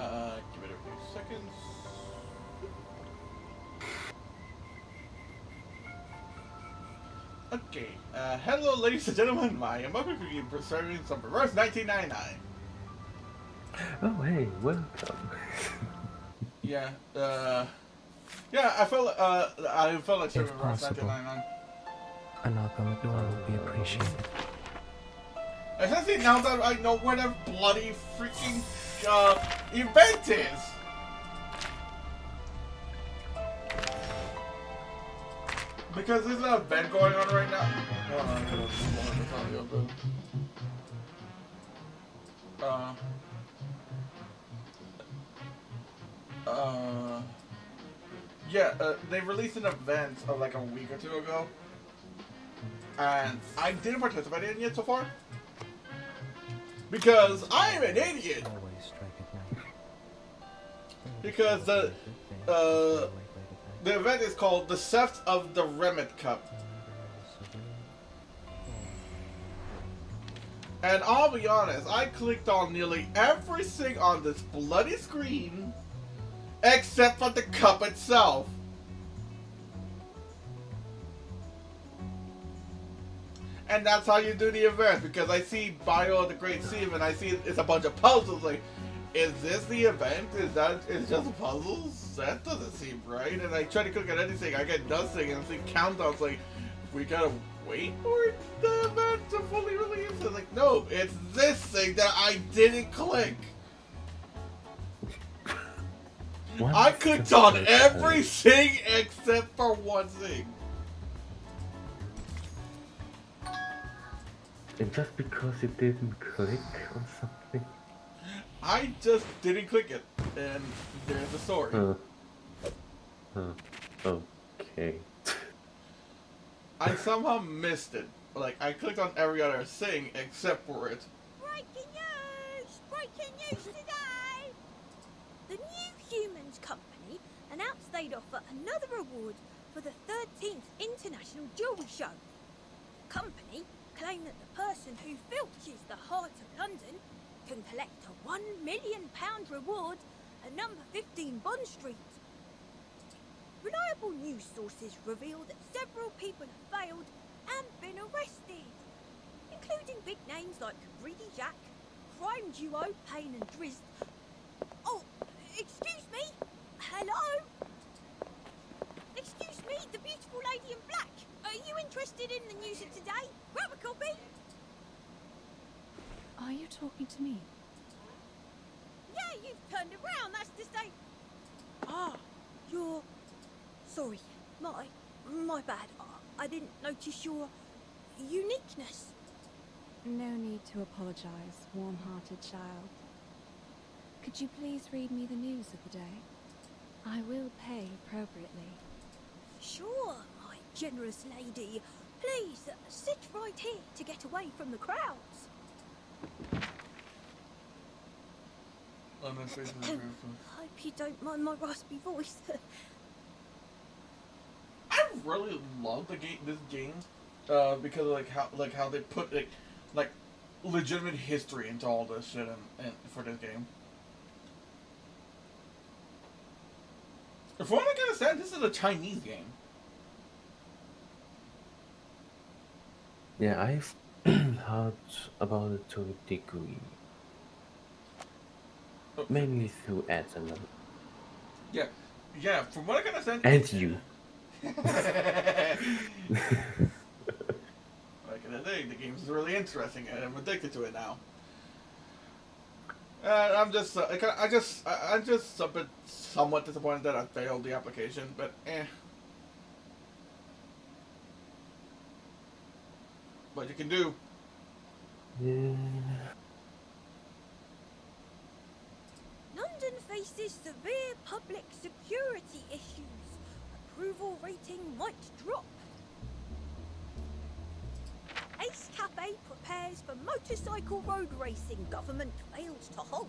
Give it a few seconds. Okay, hello ladies and gentlemen, I am welcome to you serving some Reverse 1999. Oh, hey, welcome. Yeah, I felt like serving If Reverse possible, 1999. a knock on the door would be appreciated. Especially now that I know where the bloody freaking, event is! Because there's an event going on right now. Hold on, I'm gonna they released an event like a week or two ago, and I didn't participate in it yet so far because I'm an idiot. Always strike at night. Because the event is called the Theft of the Remit Cup, and I'll be honest, I clicked on nearly everything on this bloody screen except for the cup itself. And that's how you do the event, because I see Bio of the Great Sieve and I see it's a bunch of puzzles. Like, is this the event? Is just puzzles? That doesn't seem right. And I try to click on anything, I get nothing, and I see countdowns like, we gotta wait for the event to fully release. And like, no, it's this thing that I didn't click. I clicked on everything except for one thing. And just because you didn't click on something? I just didn't click it, and there's the story. Okay. I somehow missed it. Like, I clicked on every other thing except for it. Breaking news! Breaking news today! The New Humans Company announced they'd offer another award for the 13th International Jewellery Show. The company claim that the person who filches the heart of London can collect a £1 million reward at number 15 Bond Street. Reliable news sources reveal that several people have failed and been arrested, including big names like Greedy Jack, crime duo Payne and Drizzt. Oh, excuse me? Hello? Excuse me, the beautiful lady in black. Are you interested in the news of today? Grab a copy. Are you talking to me? Yeah, you've turned around, that's to say. Ah, you're... Sorry, my bad. I didn't notice your uniqueness. No need to apologize, warm-hearted child. Could you please read me the news of the day? I will pay appropriately. Sure, my generous lady. Please, sit right here to get away from the crowds. Hope you don't mind my raspy voice. I really love this game, because of how they put like legitimate history into all this shit and for this game. From what I can understand, this is a Chinese game. Yeah, I've heard about it to a degree. Oh. Mainly through ads and Yeah, from what I can understand. And you. Like I think the game is really interesting, and I'm addicted to it now. And I'm just a bit somewhat disappointed that I failed the application, but What you can do. Yeah. London faces severe public security issues. Approval rating might drop. Ace Cafe prepares for motorcycle road racing government fails to halt.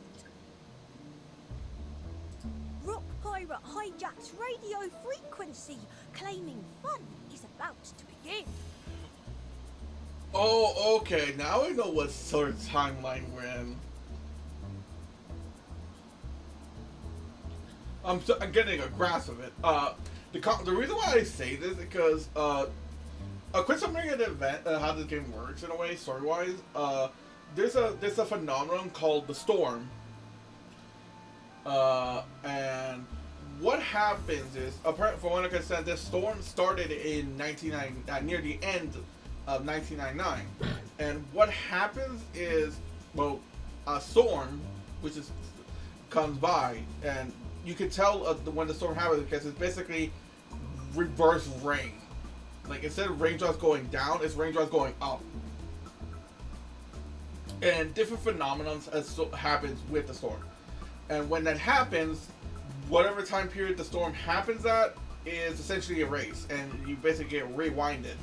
Rock pirate hijacks radio frequency, claiming fun is about to begin. Oh, okay. Now I know what sort of timeline we're in. I'm getting a grasp of it. The reason why I say this is because a quick summary of the event, how this game works in a way, story wise. There's a phenomenon called the storm, and what happens is, from what I can understand, this storm started in near the end of 1999, and what happens is, well, a storm, which comes by, and you can tell when the storm happens because it's basically reverse rain. Like, instead of raindrops going down, it's raindrops going up. And different phenomena happens with the storm. And when that happens, whatever time period the storm happens at is essentially erased, and you basically get rewinded.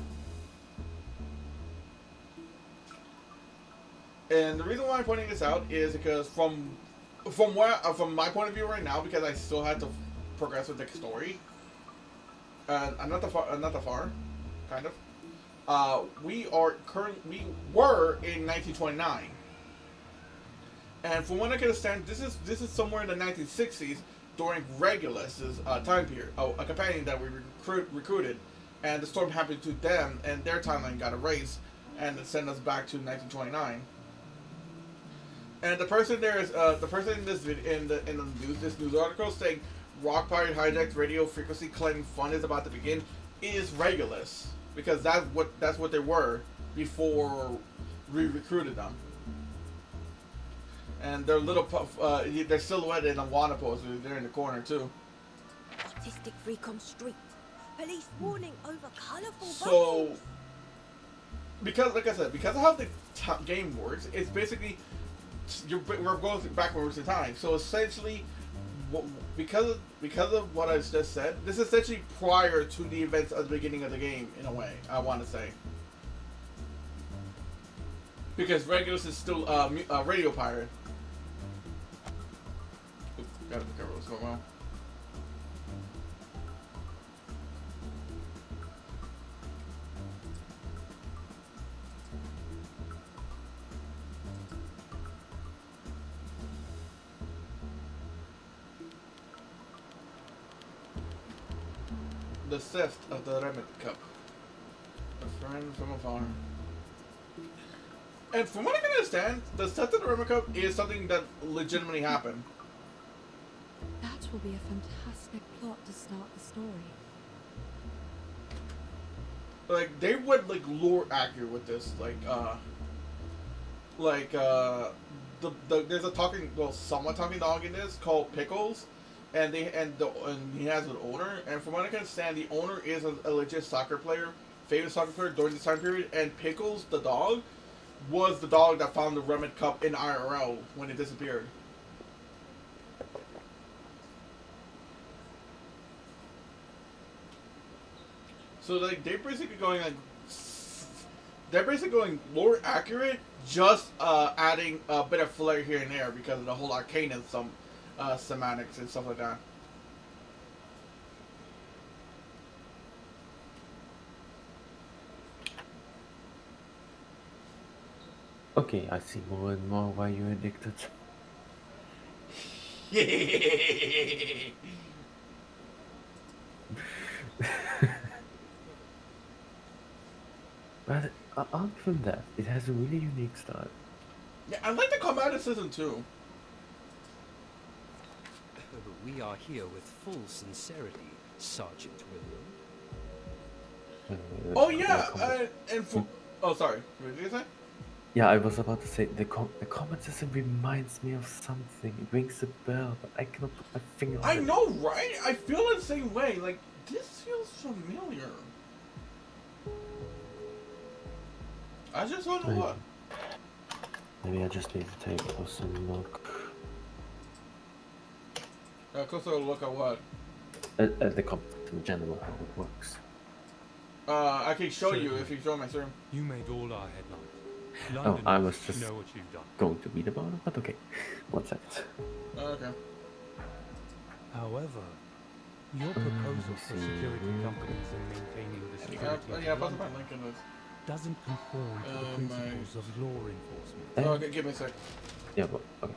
And the reason why I'm pointing this out is because from my point of view right now, because I still had to progress with the story. I'm not that far, kind of. We were in 1929, and from what I can understand, this is somewhere in the 1960s during Regulus's time period. A companion that we recruited, and the storm happened to them, and their timeline got erased, and it sent us back to 1929. And the person there is the person in this this news article saying Rock Pirate hijacked radio frequency claiming fun is about to begin is Regulus, because that's what they were before we recruited them. And their little their silhouette in a Wana pose, they're in the corner too. Autistic Recon Street. Police warning over colourful So, bubbles. because like I said, because of how the game works, it's basically we're going backwards in time. So essentially, because of what I just said, this is essentially prior to the events at the beginning of the game, in a way, I want to say. Because Regulus is still a radio pirate. Oops, gotta be careful what's going on. The theft of the Remit Cup. A friend from afar. And from what I can understand, the theft of the Remit Cup is something that legitimately happened. That will be a fantastic plot to start the story. Like, they went like lore accurate with this. There's a somewhat talking dog in this called Pickles. And he has an owner, and from what I can understand, the owner is a legit soccer player, famous soccer player during this time period. And Pickles, the dog, was the dog that found the Remit Cup in IRL when it disappeared. So like they're basically going lore accurate, just adding a bit of flair here and there because of the whole arcane and some. Semantics and stuff like that. Okay, I see more and more why you're addicted. But I'll give him that. It has a really unique style. Yeah, I like the combat system too. We are here with full sincerity, Sergeant William. Oh yeah, and for sorry, what did you say? Yeah, I was about to say the combat system reminds me of something. It rings a bell, but I cannot put my finger on it. I know, right? I feel the same way. Like this feels familiar. I just don't know what. Maybe I just need to take a closer look. Closer look at what? At the combat in general, how it works. I can show you if you show my stream. You made all our headlines. Oh, London I was just know what you've done. going to read about it, but okay. 1 second. Okay. However, your proposal for security companies in maintaining the security of Yeah, pass London my link in this. doesn't conform to the principles of law enforcement. Okay, give me a sec. Yeah, but okay.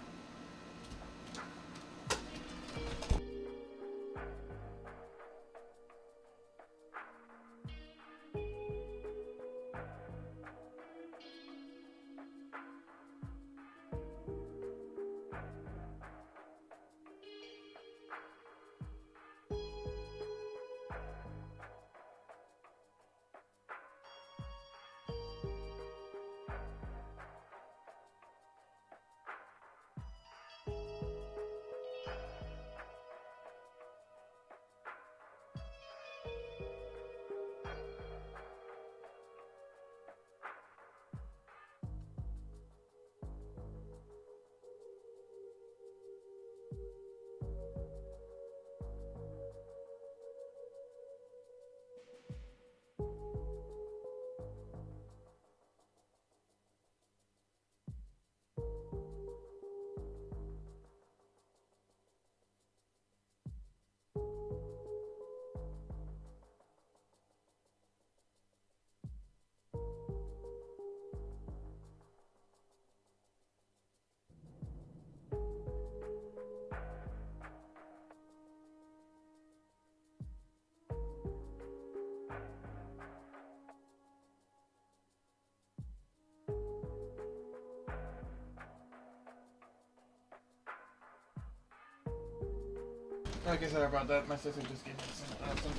Okay, sorry about that. My sister just gave me something.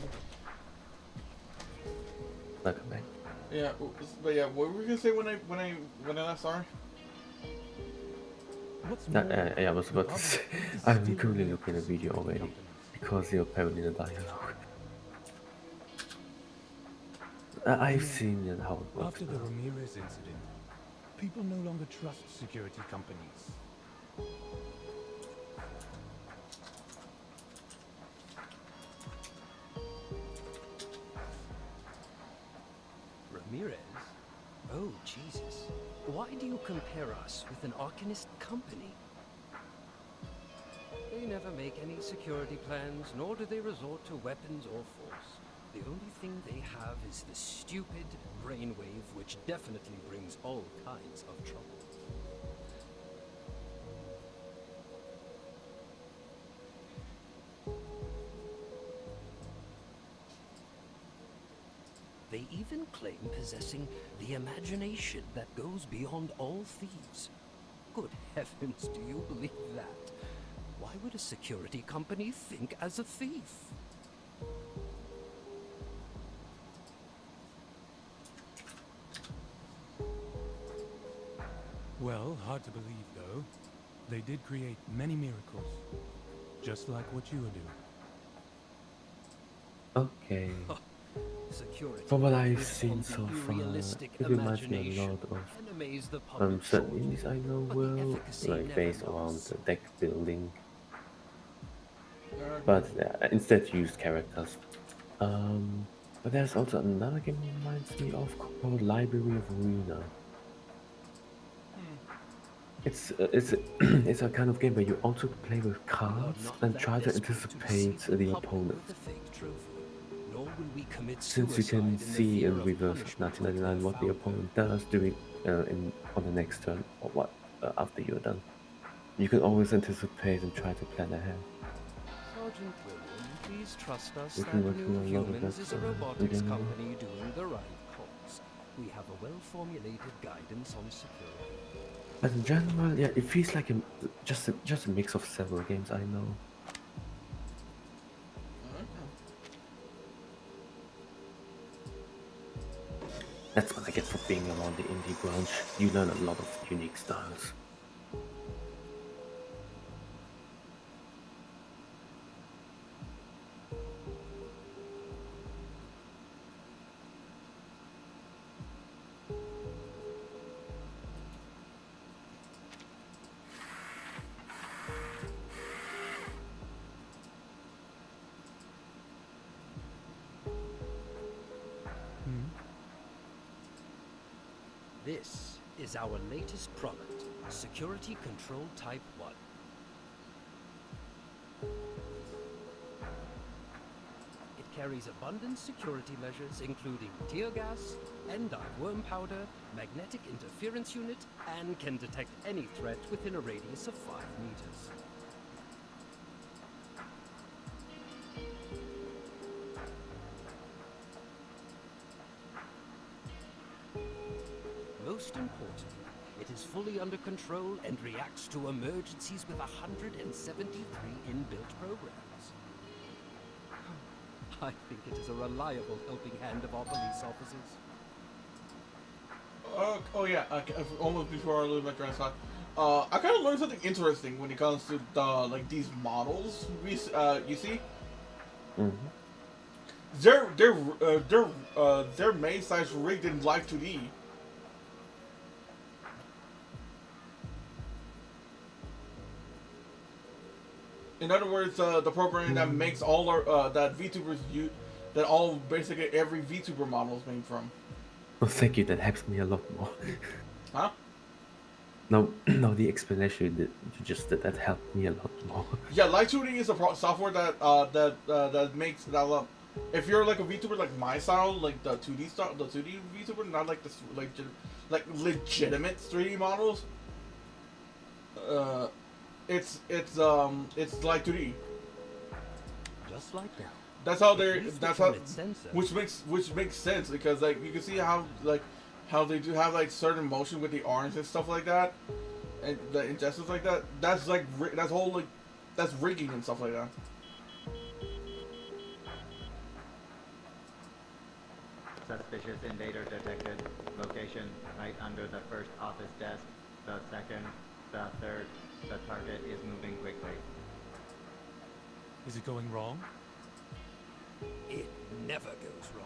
Welcome back. Yeah, but yeah, what were we gonna say when I left? Sorry. What's Yeah, more, I was the about to public say, is I'm still currently against looking at the video security already companies. because you're apparently in the dialogue. You I've know, seen it, how it works after the now. Ramirez incident, people no longer trust security companies. Ramirez? Oh, Jesus. Why do you compare us with an Arcanist company? They never make any security plans, nor do they resort to weapons or force. The only thing they have is the stupid brainwave, which definitely brings all kinds of trouble. They even claim possessing the imagination that goes beyond all thieves. Good heavens, do you believe that? Why would a security company think as a thief? Well, hard to believe though. They did create many miracles, just like what you are doing. Okay. Security From what I've lives seen on so the far, unrealistic it reminds me a imagination lot of and amaze the public certain sorely. indies I know But the well, efficacy like never based around lasts. the deck building, Okay. but instead use characters. But there's also another game that reminds me of called Library of Arena. It's it's a kind of game where you also play with We are cards not and that try to desperate to anticipate deceive the the public opponent. with a fake trophy, nor will we commit Since you suicide can in the see fear in of reverse of punishment like 1999 their what the founder. opponent does during on the next turn or what after you're done. You can always anticipate and try to plan ahead. Sergeant William, please trust us We've that been working New on a lot of Humans that is a in robotics general. company doing the right calls. We have a well-formulated guidance on security. But in general, yeah, it feels like just a mix of several games I know. That's what I get for being around the indie branch. You learn a lot of unique styles. This is our latest product, Security Control Type 1. It carries abundant security measures including tear gas, endive worm powder, magnetic interference unit, and can detect any threat within a radius of 5 meters. Most importantly, it is fully under control and reacts to emergencies with 173 inbuilt programs. I think it is a reliable helping hand of our police officers. Oh yeah. Almost before I lose my train of thought. I kind of learned something interesting when it comes to like these models. You see, Mm-hmm. their main size rigged in Live 2D. In other words, the program that makes all our that VTubers use, that all basically every VTuber model is made from. Oh, thank you. That helps me a lot more. Huh? No, no, the explanation you just did that helped me a lot more. Yeah, Live 2D is a software that makes that. If you're like a VTuber like my style, like the 2D style, the 2D VTuber, not like this like legitimate 3D models. It's like 2D. Just like now. That's how It they're. used That's to how. turn its sensor. Which makes sense because like you can see how they do have like certain motion with the arms and stuff like that, and the injustice like that. That's like that's whole like that's rigging and stuff like that. Suspicious invader detected. Location right under the first office desk. The second, the third. The target is moving quickly. Is it going wrong? It never goes wrong.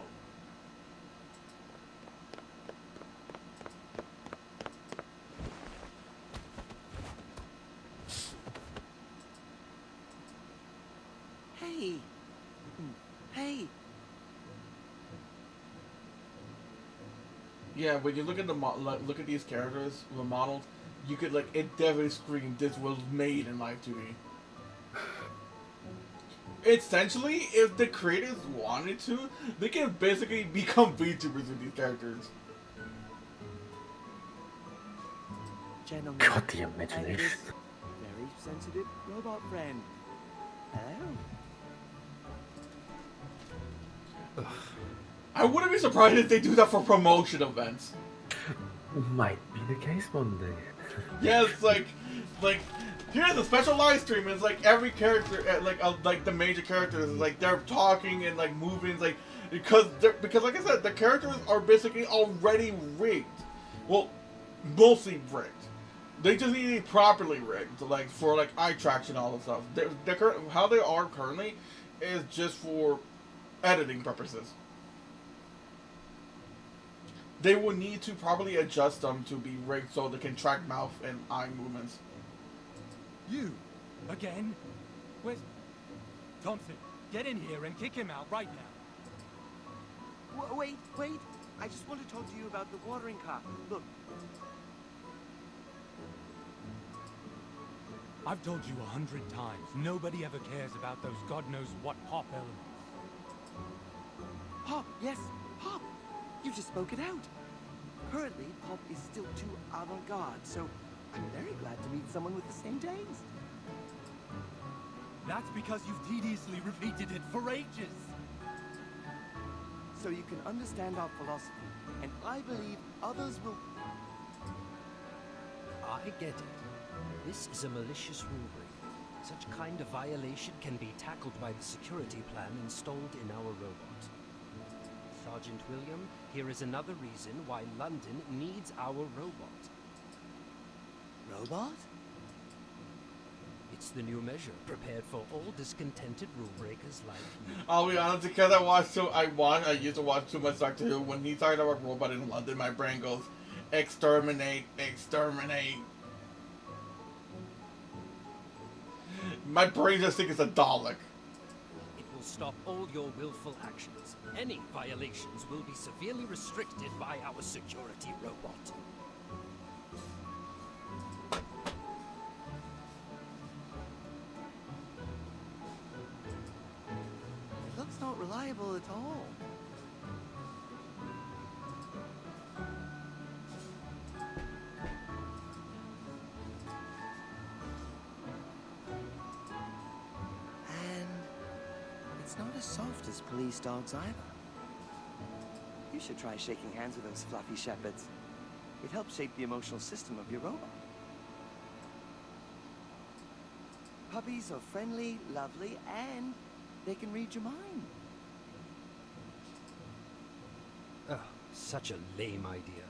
Hey! Hey! Yeah, when you look at the look at these characters, the models, you could like it definitely screamed this was made in Live 2D. Essentially, if the creators wanted to, they can basically become VTubers with these characters. Gentlemen, God, the and this imagination. very sensitive robot friend. Hello? I wouldn't be surprised if they do that for promotion events. Might be the case one day. Yeah, it's like here's a special live stream. It's like every character, like the major characters, like they're talking and like moving, like because like I said, the characters are basically already rigged. Well, mostly rigged. They just need to be properly rigged, like for like eye traction, all this stuff. How they are currently is just for editing purposes. They will need to properly adjust them to be rigged so they can track mouth and eye movements. You? Again? Where's... Thompson, get in here and kick him out right now. Wait! I just want to talk to you about the watering cart. Look, I've told you 100 times, nobody ever cares about those god knows what pop elements. Pop! Yes, Pop! You just spoke it out. Currently, Pop is still too avant-garde, so I'm very glad to meet someone with the same taste. That's because you've tediously repeated it for ages. So you can understand our philosophy, and I believe others will... I get it. This is a malicious rule break. Such kind of violation can be tackled by the security plan installed in our robot. Sergeant William, here is another reason why London needs our robot. Robot? It's the new measure prepared for all discontented rule breakers like you. I'll be honest, because I used to watch too much Doctor Who. When he talked about robot in London, my brain goes, exterminate, exterminate. My brain just thinks it's a Dalek. It will stop all your willful actions. Any violations will be severely restricted by our security robot. It looks not reliable at all. And it's not as soft as police dogs either. You should try shaking hands with those fluffy shepherds. It helps shape the emotional system of your robot. Puppies are friendly, lovely, and they can read your mind. Oh, such a lame idea.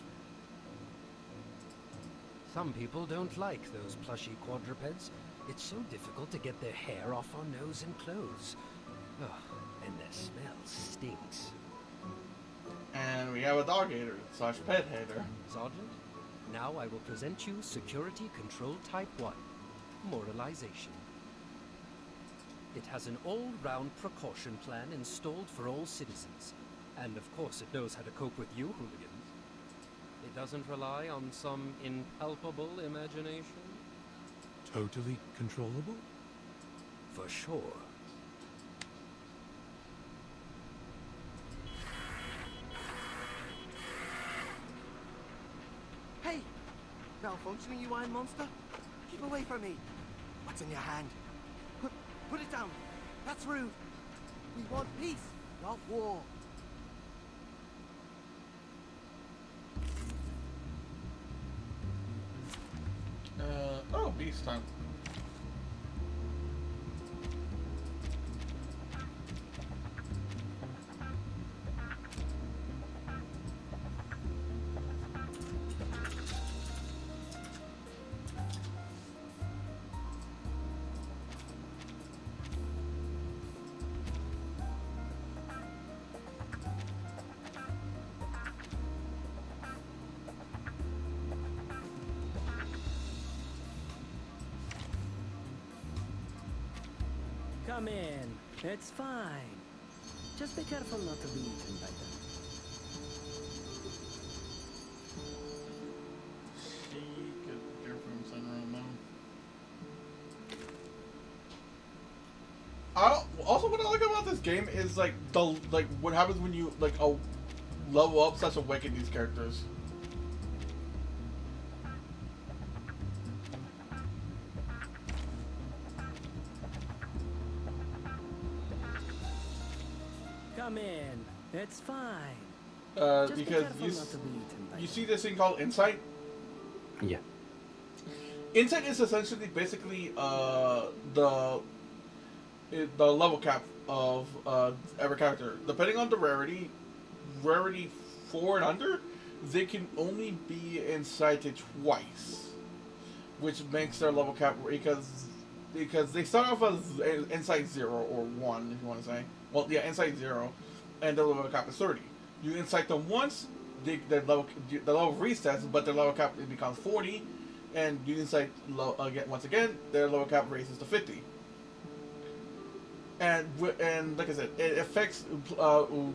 Some people don't like those plushy quadrupeds. It's so difficult to get their hair off our nose and clothes. Oh, and their smell stinks. And we have a dog hater / pet hater. Sergeant, now I will present you Security Control Type 1, Moralization. It has an all-round precaution plan installed for all citizens. And of course it knows how to cope with you hooligans. It doesn't rely on some impalpable imagination. Totally controllable? For sure. Hey! Malfunctioning, you iron monster? Keep away from me! What's in your hand? Put it down! That's rude! We want peace, not war! Oh, beast time. Come in. It's fine. Just be careful not to be eaten by them. She could be careful from something around now. Also, what I like about this game is like what happens when you level up / awaken these characters. Come in. It's fine. Just be Because careful not to be eaten by you them. see this thing called insight. Yeah. Insight is essentially basically the level cap of every character. Depending on the rarity 4 and under, they can only be incited twice, which makes their level cap because they start off as insight 0 or 1, if you want to say. Well, yeah, insight 0, and the level cap is 30. You incite them once, the level resets, but their level cap becomes 40, and you incite once again, their level cap raises to 50. And like I said, it affects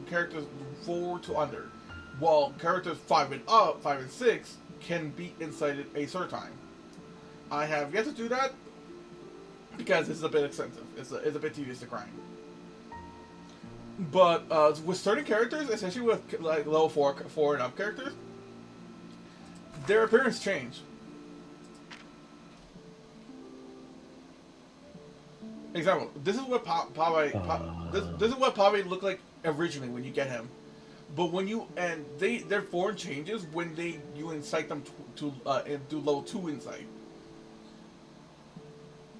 characters 4 to under, while characters 5 and 6 can be incited a certain time. I have yet to do that because it's a bit expensive. It's a bit tedious to grind. But with certain characters, especially with like level 4 and up characters, their appearance change. Example: this is what this is what Pave looked like originally when you get him, but when you their form changes when you incite them to do level 2 insight,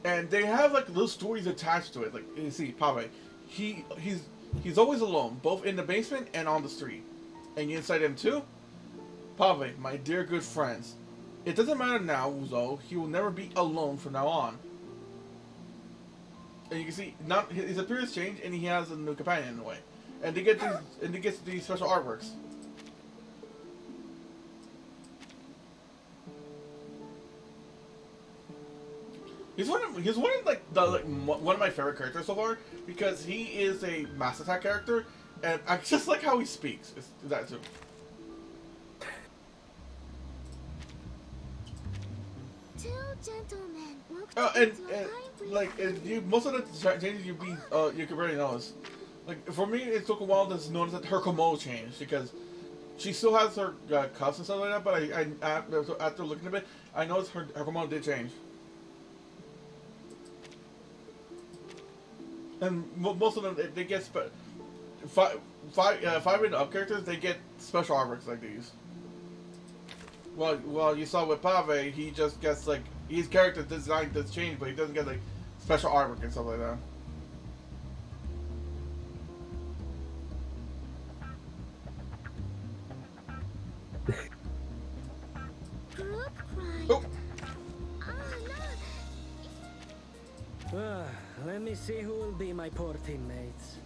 and they have like little stories attached to it. Like you see, Pave, he's always alone, both in the basement and on the street, and you incite him too. Pave, my dear good friends, it doesn't matter now, Uzo. He will never be alone from now on. And you can see now his appearance changed, and he has a new companion in a way. And they get these special artworks. He's one of my favorite characters so far because he is a Mass Attack character, and I just like how he speaks. It's that too. Two gentlemen walked most of the changes you can barely notice. Like for me, it took a while to notice that her kimono changed because she still has her cuffs and stuff like that. But after looking at it, I noticed her kimono did change. And most of them, they get five and up characters. They get special artworks like these. Well, you saw with Pave, he just gets like his character design does change, but he doesn't get like special artwork and stuff like that. Oh. Let me see who will be my poor teammates.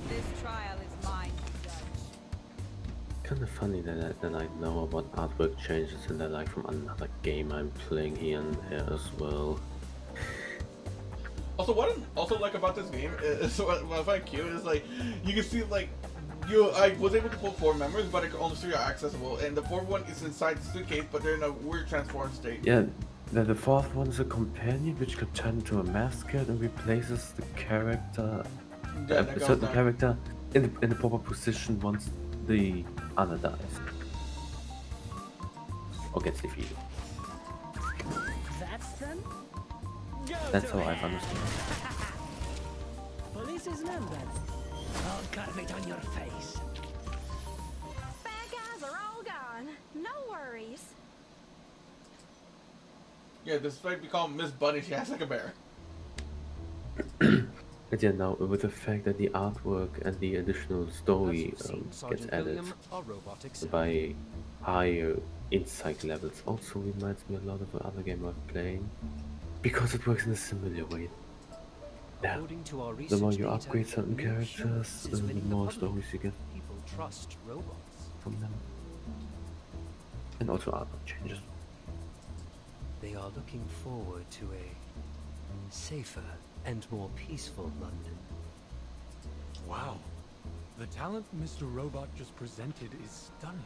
This trial is mine to judge. Kind of funny that I know about artwork changes and they're like from another game I'm playing here and there as well. Also, what I also like about this game is what I find cute is like you can see like I was able to pull 4 members, but only 3 are accessible, and the 4th one is inside the suitcase, but they're in a weird transformed state. Yeah. The 4th one is a companion which could turn into a mascot and replaces the character, a certain character in the proper position once the other dies or gets defeated. That's them? That's how I've understood Police is numbered. I'll carve it on your face. Bad guys are all gone. No worries. Yeah, this might be called Miss Bunny. She acts like a bear. But yeah, now with the fact that the artwork and the additional story gets added by higher insight levels, also reminds me a lot of another game I'm playing, because it works in a similar way. Yeah, the more you upgrade certain characters, the more stories you get from them, and also artwork changes. They are looking forward to a safer and more peaceful London. Wow. The talent Mr. Robot just presented is stunning.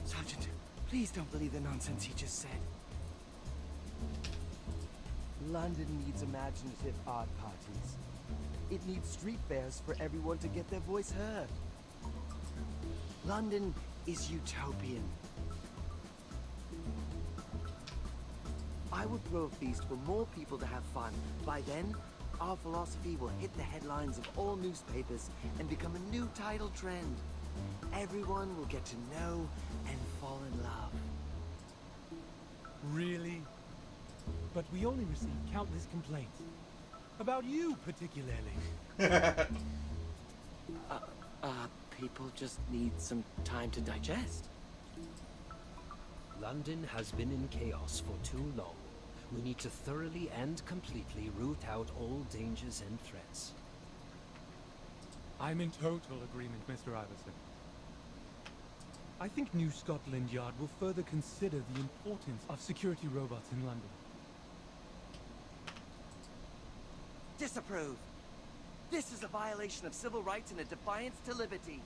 Sergeant, please don't believe the nonsense he just said. London needs imaginative art parties. It needs street fairs for everyone to get their voice heard. London is utopian. I would throw a feast for more people to have fun. By then, our philosophy will hit the headlines of all newspapers and become a new tidal trend. Everyone will get to know and fall in love. Really? But we only received countless complaints. About you, particularly. People just need some time to digest. London has been in chaos for too long. We need to thoroughly and completely root out all dangers and threats. I'm in total agreement, Mr. Iverson. I think New Scotland Yard will further consider the importance of security robots in London. Disapprove. This is a violation of civil rights and a defiance to liberty.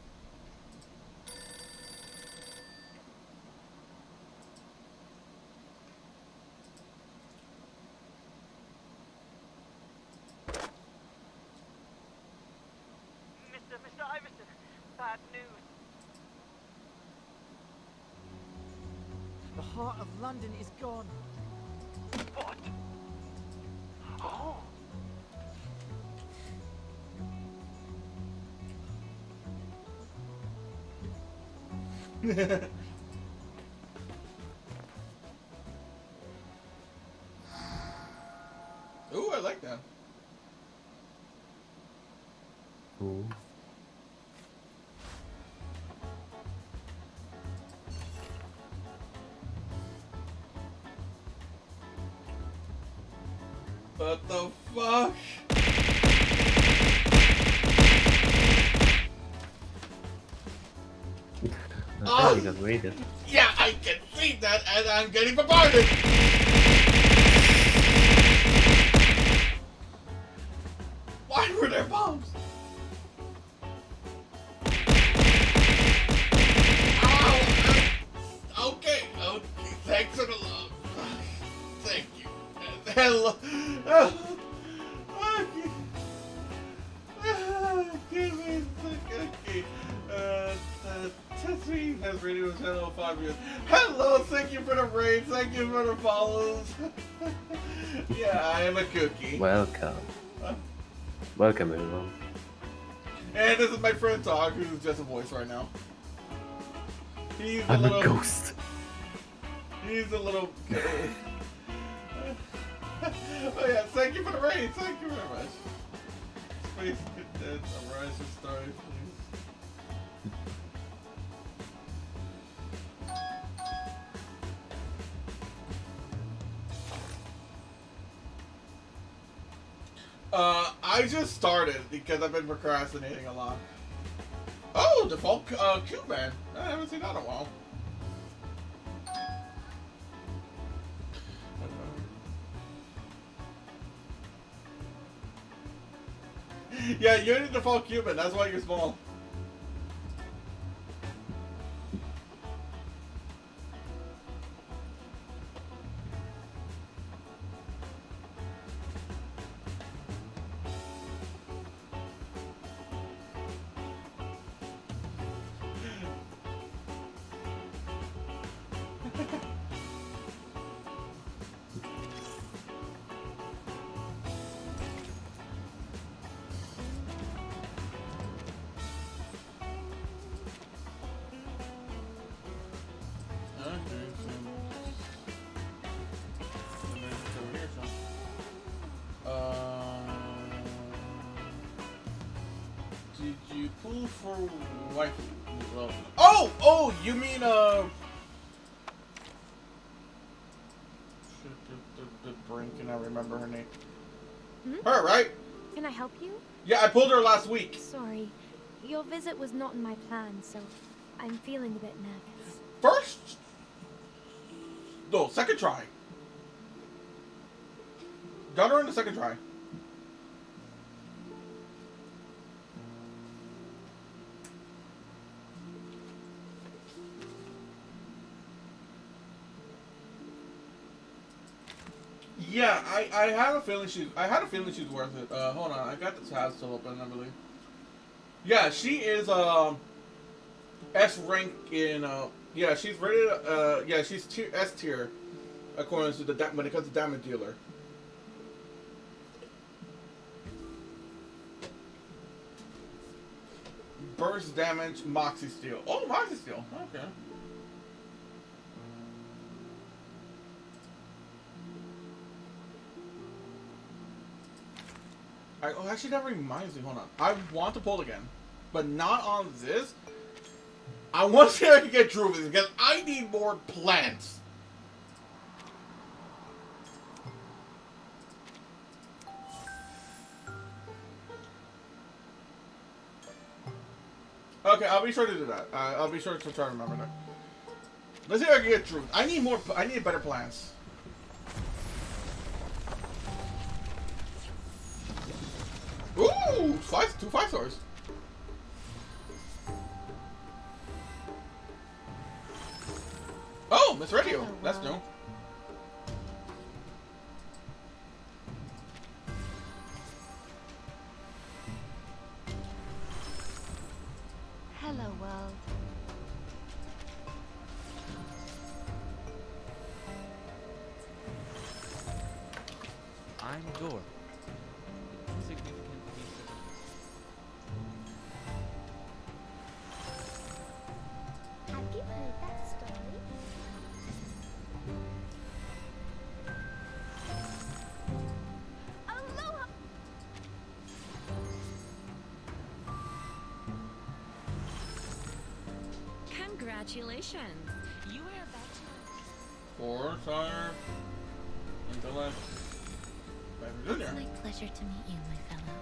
Mr. Iverson, bad news. The heart of London is gone. What? Oh. Ooh, I like that. Ooh. What the fuck? Oh, you got raided. Yeah, I can see that, and I'm getting bombarded. Why were there bombs? Ow! Okay, thanks for the love. Thank you. Hello. Give me a second. Okay. Tessie has radio channel 5 years. Hello, thank you for the raid, thank you for the follows. Yeah, I am a cookie. Welcome. Welcome, everyone. And this is my friend Tog, who's just a voice right now. He's I'm a ghost. He's a little. Oh yeah, thank you for the raid, thank you very much. Space Cadet, Arise your story, please. I just started because I've been procrastinating a lot. Oh, default Q-Man. I haven't seen that in a while. Yeah, you're the default Cuban, that's why you're small. Did you pull for wife? Oh, you mean the brain cannot remember her name. Hmm? Her, right? Can I help you? Yeah, I pulled her last week. Sorry, Your visit was not in my plan, so I'm feeling a bit nervous. First? No, second try. Got her in the second try. Yeah, I had a feeling she's worth it. Hold on, I got the tab still open, I believe. Yeah, she is S rank in yeah, she's rated yeah, she's S tier according to the when it comes to damage dealer. Burst damage, Moxie Steel. Oh, Moxie Steel. Okay. Oh, actually, that reminds me. Hold on. I want to pull again, but not on this. I want to see if I can get Druvis because I need more plants. Okay, I'll be sure to do that. I'll be sure to try to remember that. Let's see if I can get Druvis. I need more. I need better plants. Ooh, two 5-stars. Oh, Miss Radio. That's new. Hello, world. I'm Dor. Significant piece of Have you heard that story? Aloha! Congratulations! You are about to... 4-star. Intellect. Junior. It's my pleasure to meet you, my fellow.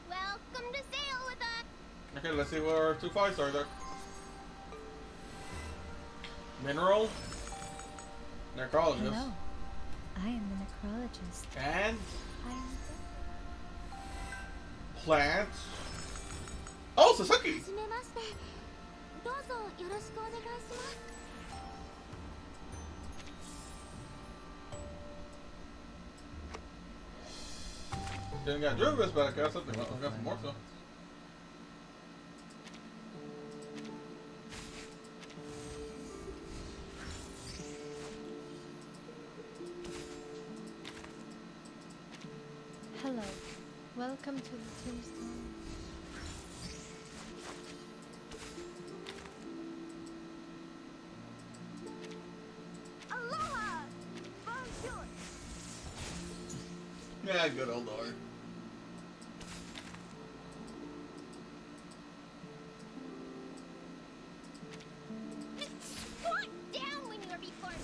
Welcome to sail with us! Okay, let's see what our 2 5-stars are. Mineral. Necrologist. Hello. I am the necrologist. And I am... plant. Oh, Sasuke! はじめまして。どうぞよろしくお願いします。 Didn't got Druvis, but I got something. I got some more stuff. Hello. Welcome to the tombstone. Aloha! Bonjour! Yeah, good old Lord. Squat down when you are before me!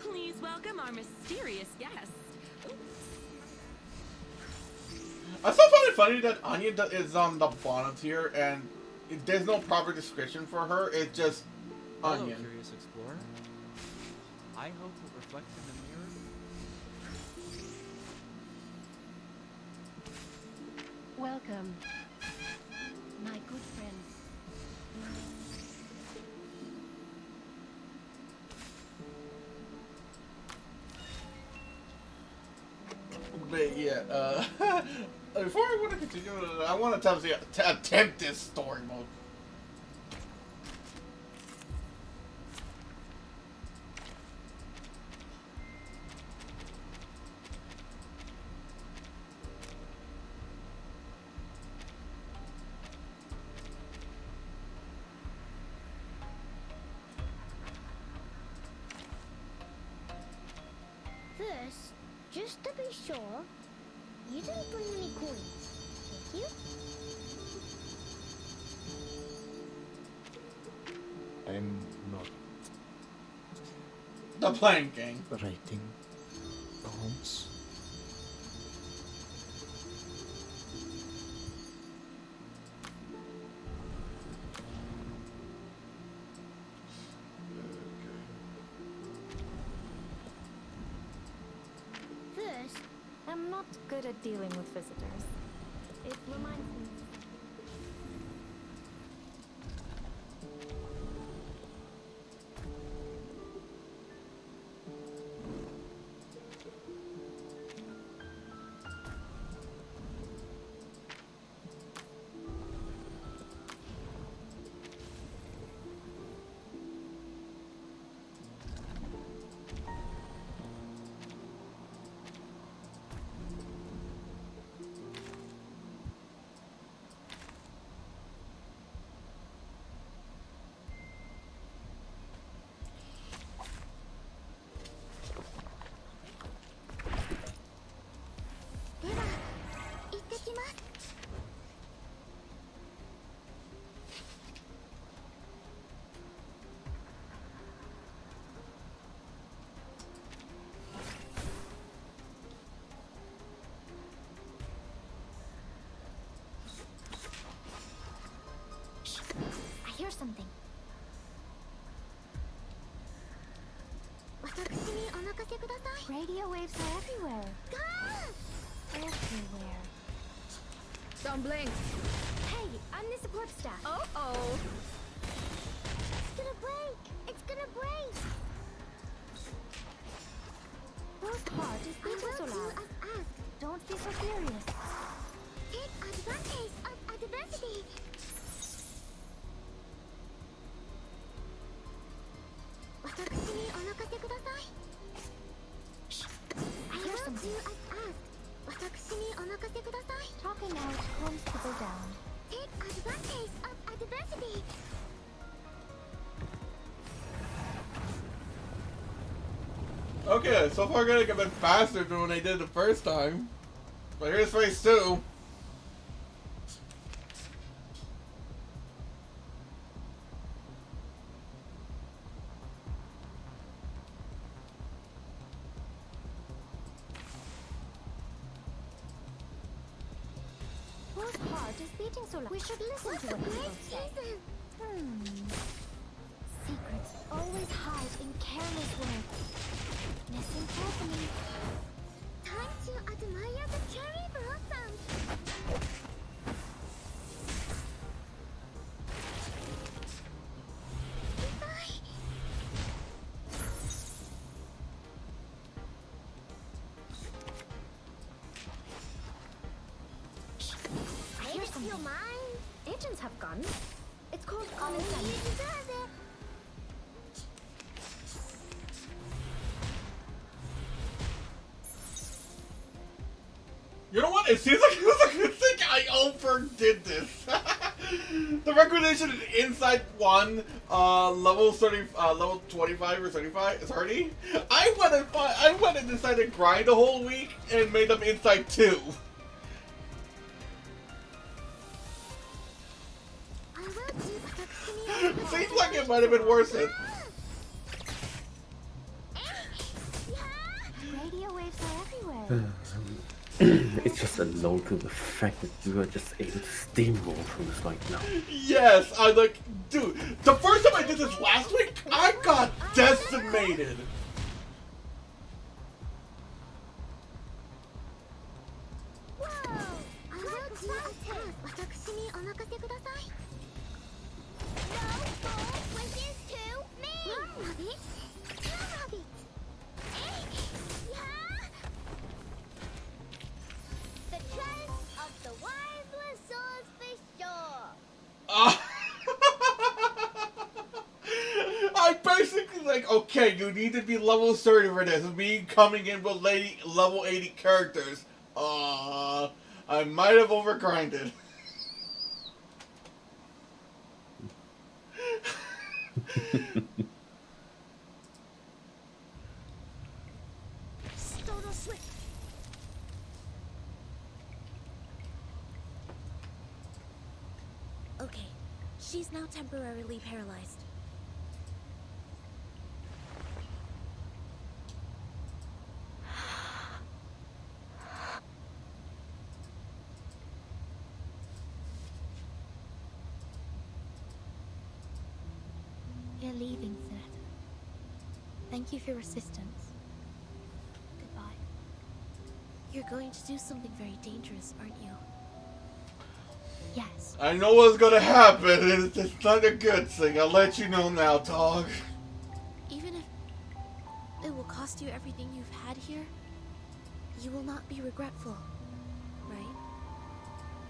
Please welcome our mysterious guest. I still find it funny that Anya is on the bottom tier and there's no proper description for her. It's just Hello, Onion. curious explorer. I hope it reflects in the mirror. Welcome, my good friend. But yeah, before I want to continue, I want to attempt this story mode. First, just to be sure, you didn't bring any coins, did you? I'm not The planking. writing poems. First, I'm not good at dealing with visitors. It reminds me. I hear something. Radio waves are everywhere. Everywhere. Don't blink. Hey, I'm the support staff. Oh. It's gonna break. It's gonna break. Whose heart is beating so loud? Don't be so furious. Take advantage of adversity. I hear something. Talking out calms people down. Take advantage of adversity. Okay, so far getting a bit faster than when I did the first time. But here's phase 2. Whose heart is beating so loud? We should listen to what people say. Secrets always hide in careless words. Listen carefully. Time to admire the cherry blossoms. Goodbye. I hear something. Agents have guns. It's called common sense. You deserve it. You know what? It seems like it was a good thing I overdid this. The recognition is inside 1, level 30, level 25 or 35, 30. I went and decided to grind a whole week and made them inside 2. Seems like it might have been worth it. Radio waves are everywhere. It's just a load to the fact that you are just able to steamroll through this right now. Yes, I like, dude, the first time I did this last week, I got decimated. I basically like, okay, you need to be level 30 for this. Me coming in with level 80 characters. I might have overgrinded. Okay, she's now temporarily paralyzed. You're leaving, Sonata. Thank you for your assistance. Goodbye. You're going to do something very dangerous, aren't you? Yes. I know what's gonna happen, and it's not a good thing. I'll let you know now, dog. Even if it will cost you everything you've had here, you will not be regretful, right?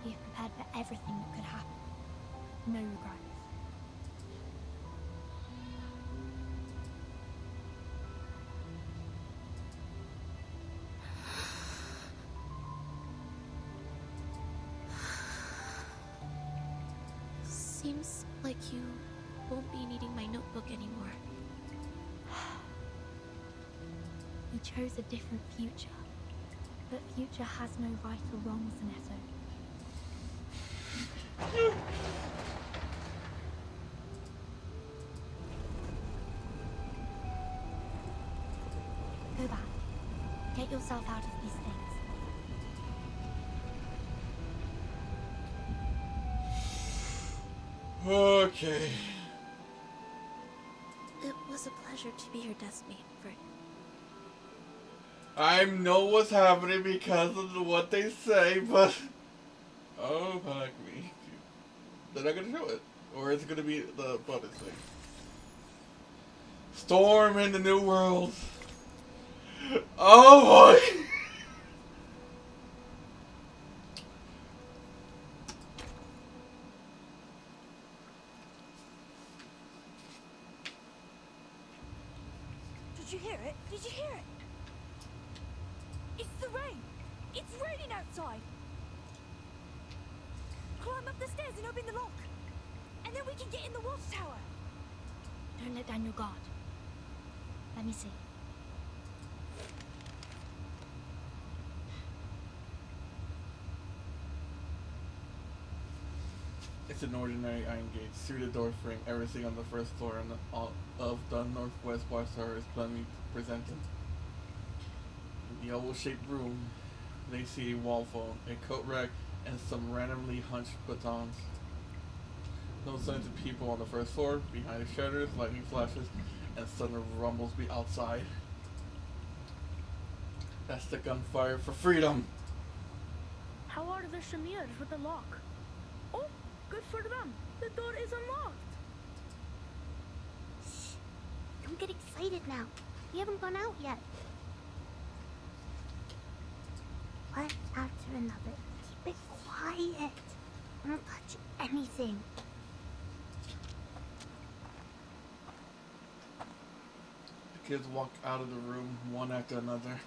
You've prepared for everything that could happen. No regrets. Seems like you won't be needing my notebook anymore. You chose a different future, but future has no right or wrong, Zanetto. Go back. Get yourself out of these things. Okay. It was a pleasure to be your deskmate, Frick. I know what's happening because of what they say, but oh fuck me. They're not gonna show it. Or it's gonna be the bonus thing. Storm in the New World. Oh boy! Did you hear it? Did you hear it? It's the rain! It's raining outside! Climb up the stairs and open the lock. And then we can get in the watchtower. Don't let down your guard. Let me see. It's an ordinary iron gate. Through the door frame, everything on the first floor of the Northwest Watchtower is plainly presented. In the oval-shaped room, they see a wall phone, a coat rack, and some randomly hunched batons. No signs of people on the first floor. Behind the shutters, lightning flashes, and sudden rumbles be outside. That's the gunfire for freedom. How are the Shamirs with the lock? Oh, good for them. The door is unlocked. Shh. Don't get excited now. We haven't gone out yet. One after another. Keep it quiet. Don't touch anything. The kids walk out of the room one after another.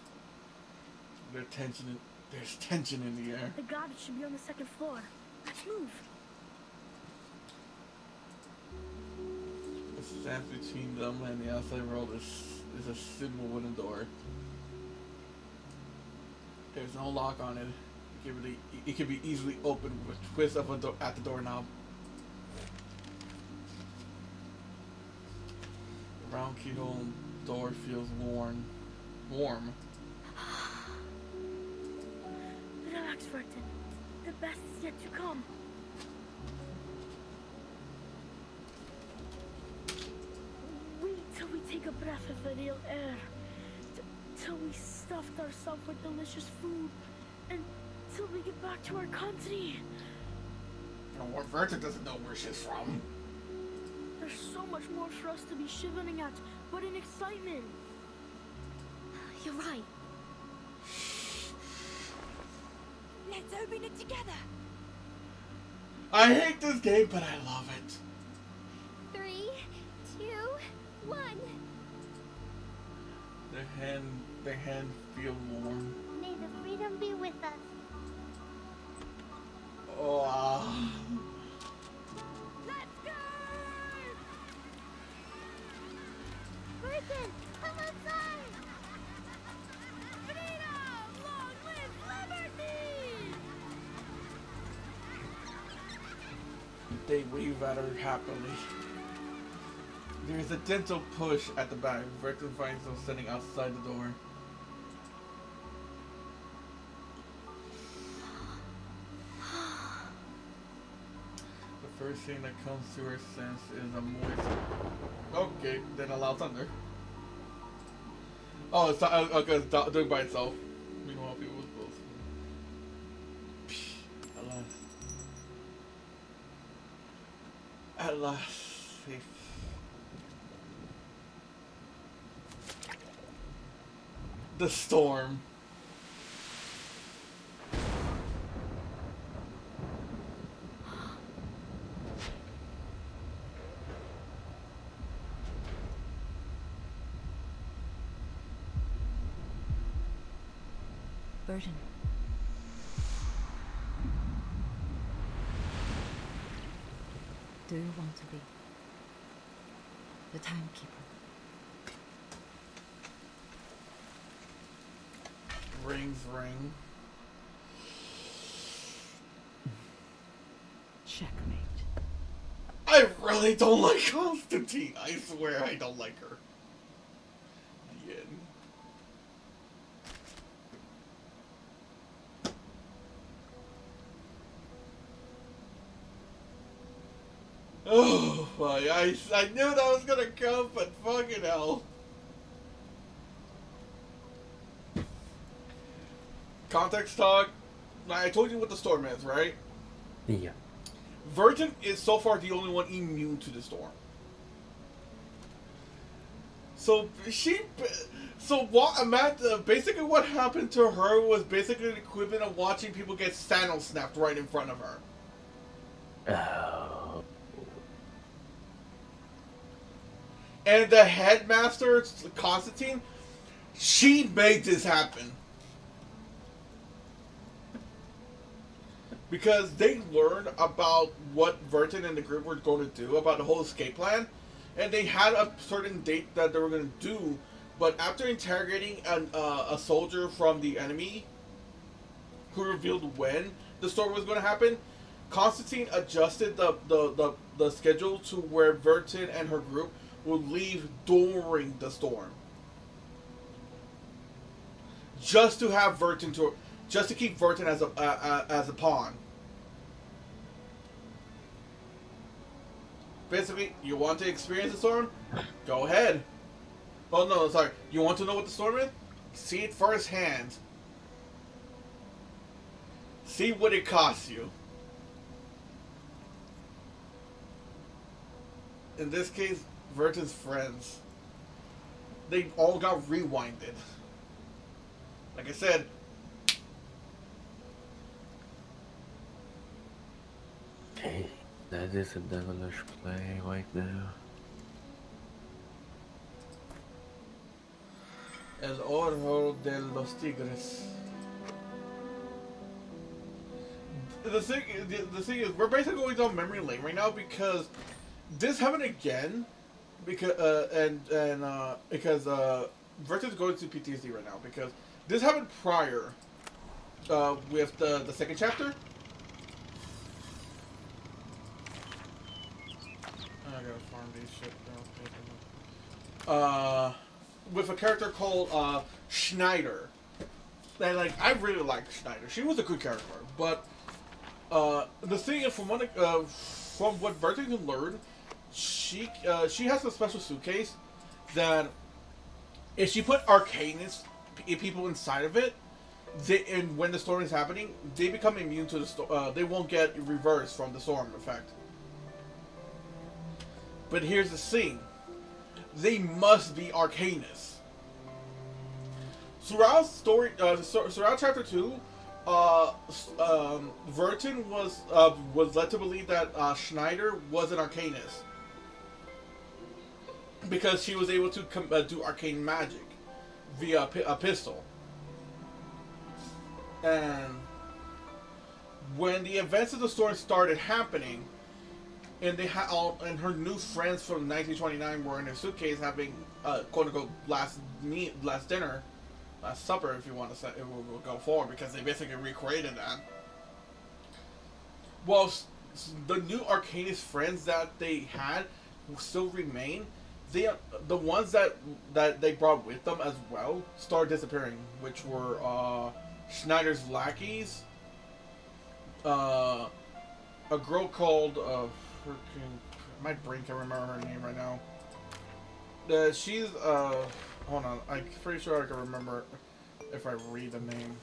There's tension in the air. The garbage should be on the second floor. Let's move. The stands between them and the outside world is a simple wooden door. There's no lock on it. It can be easily opened with a twist of at the doorknob. The round keyhole door feels warm. Relax, Vertin. The best is yet to come. Wait till we take a breath of the real air. Till we stuffed ourselves with delicious food. And till we get back to our country. Well, Verta doesn't know where she's from. There's so much more for us to be shivering at, but in excitement. You're right. Let's open it together. I hate this game, but I love it. 3, 2, 1. Their hand feel warm. May the freedom be with us. Oh. Let's go! Vertin, come outside! Freedom! Long live liberty! They wave at her happily. There is a gentle push at the back. Vertin finds them standing outside the door. The first thing that comes to her sense is a moist... Okay, then allow thunder. Oh, it's not, okay, it's doing by itself. Meanwhile, people with both. Alas. At last, safe. The storm. Burden. Do you want to be the timekeeper? Rings ring. Checkmate. I really don't like Constantine. I swear I don't like her. The end. Oh my! I knew that was gonna come, but fucking hell. Context talk. I told you what the storm is, right? Yeah. Virgin is so far the only one immune to the storm. So what Amanda, basically what happened to her was basically the equivalent of watching people get Thanos snapped right in front of her. Oh. And the headmaster, Constantine, she made this happen. Because they learned about what Vertin and the group were going to do, about the whole escape plan. And they had a certain date that they were going to do. But after interrogating a soldier from the enemy, who revealed when the storm was going to happen, Constantine adjusted the schedule to where Vertin and her group would leave during the storm. Just to have Vertin just to keep Vertin as a pawn. Basically, you want to experience the storm? Go ahead. Oh no, sorry. You want to know what the storm is? See it firsthand. See what it costs you. In this case, Vertin's friends. They all got rewinded. Like I said, Hey, that is a devilish play right now. El Oro de los Tigres. The thing is, we're basically going down memory lane right now because this happened again, because Vertin's going to PTSD right now because this happened prior with the second chapter. I gotta farm these shit now. With a character called Schneider. And like, I really like Schneider. She was a good character, but the thing is, from what Vertin can learn, she has a special suitcase that if she put Arcanist people inside of it, and when the storm is happening, they become immune to the storm. They won't get reversed from the storm effect. But here's the thing: they must be Arcanists. Throughout story, throughout chapter 2, Vertin was led to believe that Schneider was an Arcanist because she was able to do arcane magic via a pistol. And when the events of the story started happening, and and her new friends from 1929 were in her suitcase having quote unquote last dinner. Last Supper, if you want to say, it will go forward, because they basically recreated that. Well, the new Arcanist friends that they had still remain. The ones that they brought with them as well started disappearing, which were Schneider's lackeys, a girl called freaking, my brain can't remember her name right now. She's hold on. I'm pretty sure I can remember if I read the name.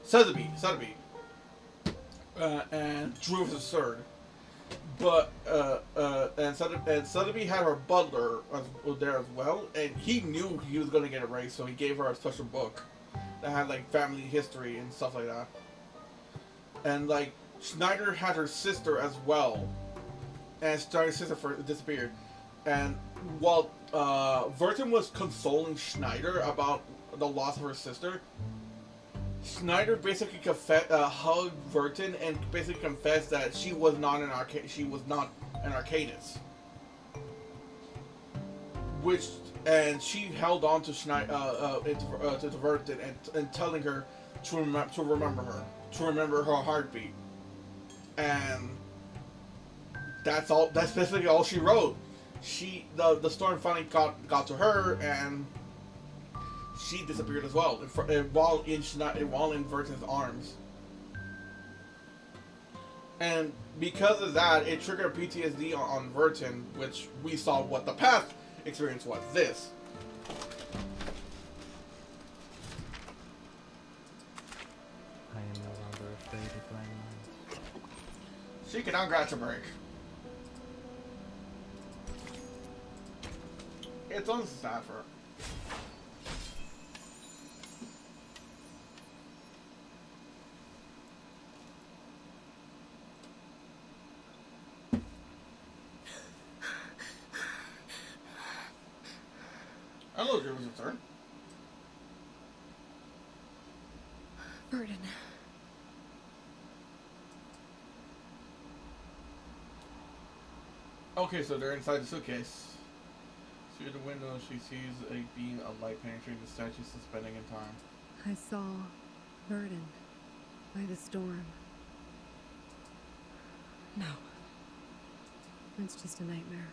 Sotheby, and Drew was third. But and Sotheby had her butler was there as well, and he knew he was gonna get a raise, so he gave her a special book that had like family history and stuff like that. And like Schneider had her sister as well, and Schneider's sister disappeared. And while Verton was consoling Schneider about the loss of her sister, Schneider basically hugged Verton and basically confessed that she was not an Arcanist. Which and she held on to Schneider to Verton and telling her to remember her heartbeat, and that's all. That's basically all she wrote. The storm finally got to her, and she disappeared as well, while in Verton's arms. And because of that, it triggered PTSD on Verton, which we saw what the past experience was. This. I am no longer afraid of landmines. She can scratch a break. It's honestly sad for her. Hello, Drew, was your turn. Burden. Okay, so they're inside the suitcase. Through the window, she sees a beam of light penetrating the statue suspending in time. I saw Burden by the storm. No. It's just a nightmare.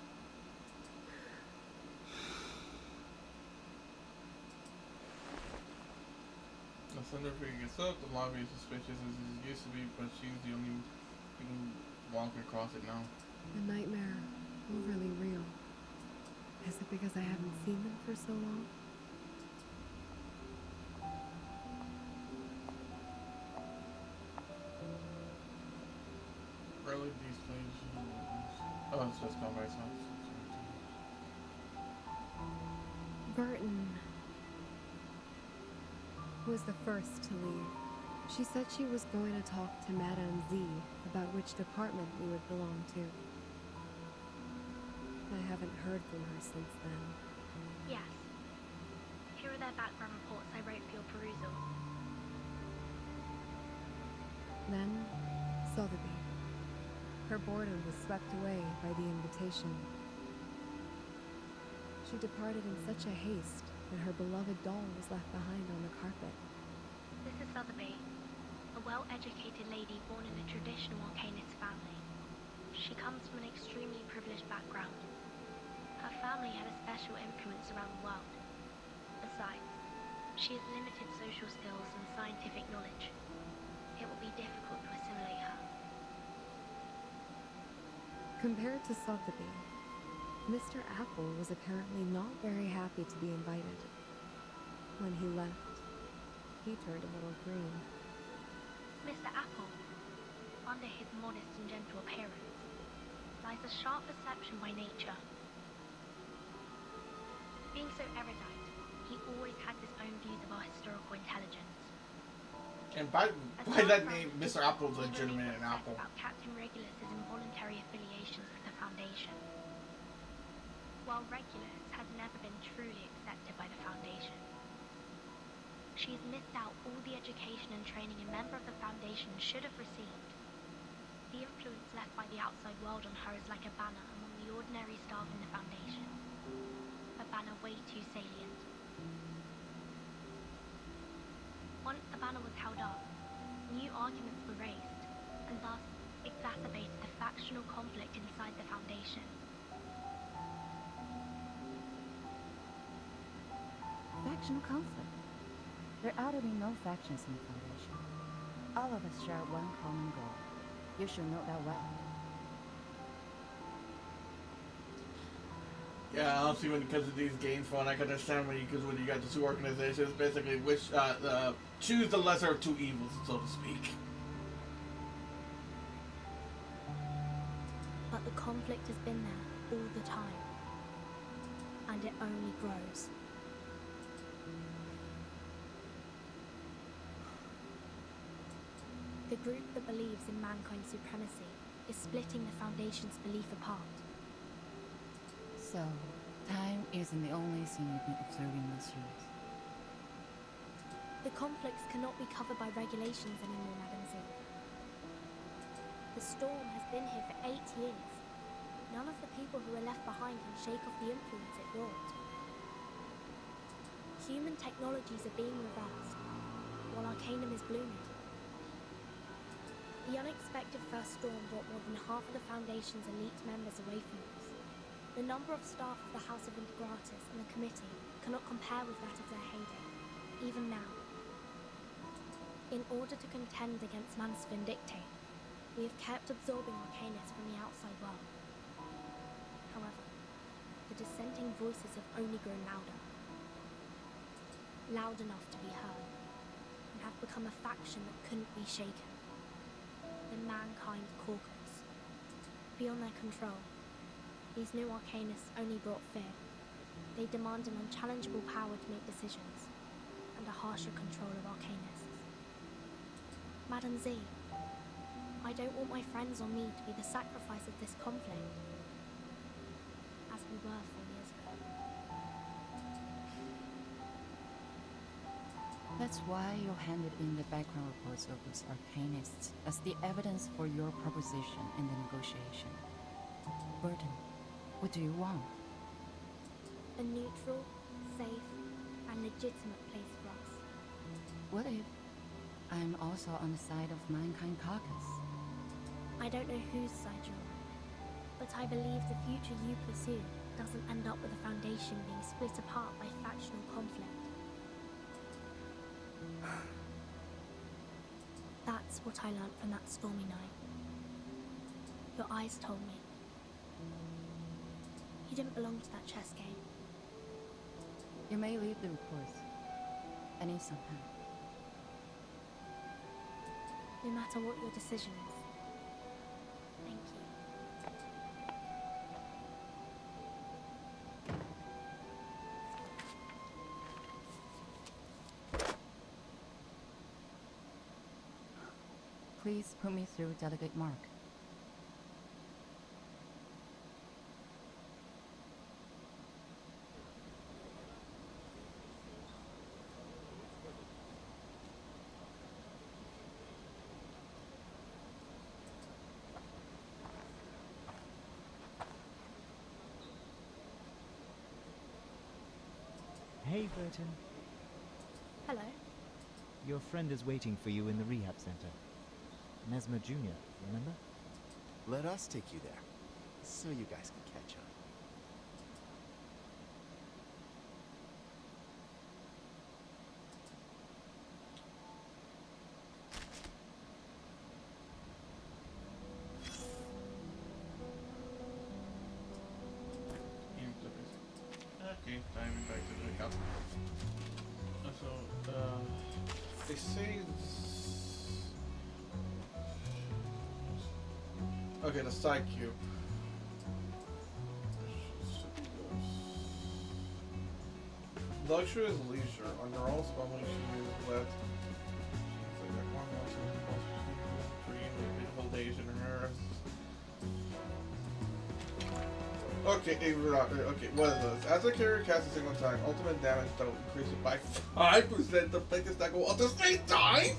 The Slender figure gets up, the lobby is suspicious as it used to be, but she's the only thing walking across it now. A nightmare, overly real. Is it because I haven't seen them for so long? Really, these places. Oh, it's just gone by itself. Burton was the first to leave. She said she was going to talk to Madame Z about which department we would belong to. I haven't heard from her since then. Yes. Here are their background reports I wrote for your perusal. Then, Sotheby. Her boredom was swept away by the invitation. She departed in such a haste that her beloved doll was left behind on the carpet. This is Sotheby, a well-educated lady born in a traditional Arcanist family. She comes from an extremely privileged background. Her family had a special influence around the world. Besides, she has limited social skills and scientific knowledge. It will be difficult to assimilate her. Compared to Sotheby, Mr. Apple was apparently not very happy to be invited. When he left, he turned a little green. Mr. Apple, under his modest and gentle appearance, lies a sharp perception by nature. Being so erudite, he always had his own views of our historical intelligence. And by that name, Mr. Apple's legitimate an apple. About Captain Regulus's involuntary affiliations with the Foundation. While Regulus has never been truly accepted by the Foundation, she has missed out all the education and training a member of the Foundation should have received. The influence left by the outside world on her is like a banner among the ordinary staff in the Foundation. A banner way too salient. Once the banner was held up, new arguments were raised, and thus exacerbated the factional conflict inside the Foundation. factional conflict. There ought to be no factions in the Foundation. All of us share one common goal. You should know that well. Yeah, honestly, when it comes to these games, fun, I can understand because when you got the two organizations, basically, which choose the lesser of two evils, so to speak. But the conflict has been there all the time, and it only grows. The group that believes in mankind's supremacy is splitting the Foundation's belief apart. So, time isn't the only thing you've been observing this year. The conflicts cannot be covered by regulations anymore, Madam Z. The storm has been here for 8 years. None of the people who are left behind can shake off the influence it wrought. Human technologies are being reversed, while Arcanum is blooming. The unexpected first storm brought more than half of the Foundation's elite members away from us. The number of staff of the House of Integratus and the Committee cannot compare with that of their heyday, even now. In order to contend against Man's Vindictate, we have kept absorbing Arcanus from the outside world. However, the dissenting voices have only grown louder. Loud enough to be heard, and have become a faction that couldn't be shaken. The Mankind Caucus. Beyond their control, these new Arcanists only brought fear. They demand an unchallengeable power to make decisions, and a harsher control of Arcanists. Madam Z, I don't want my friends or me to be the sacrifice of this conflict, as we were 4 years ago. That's why you handed in the background reports of those Arcanists as the evidence for your proposition in the negotiation. Burton, what do you want? A neutral, safe, and legitimate place for us. What if I'm also on the side of Mankind Caucus? I don't know whose side you're on, but I believe the future you pursue doesn't end up with the Foundation being split apart by factional conflict. That's what I learned from that stormy night. Your eyes told me. You didn't belong to that chess game. You may leave the reports. I need some time. No matter what your decision is. Thank you. Please put me through Delegate Mark. Hey, Burton. Hello. Your friend is waiting for you in the rehab center. Mesmer Jr., remember? Let us take you there, so you guys can catch up. Okay, diving back to the castle. So, they say... Okay, the side cube. Luxury is leisure. Under all spelling should be let. Okay, okay, what is this? As a carrier casts a single time, ultimate damage that will increase it by 5% to pick a stack of at the same time?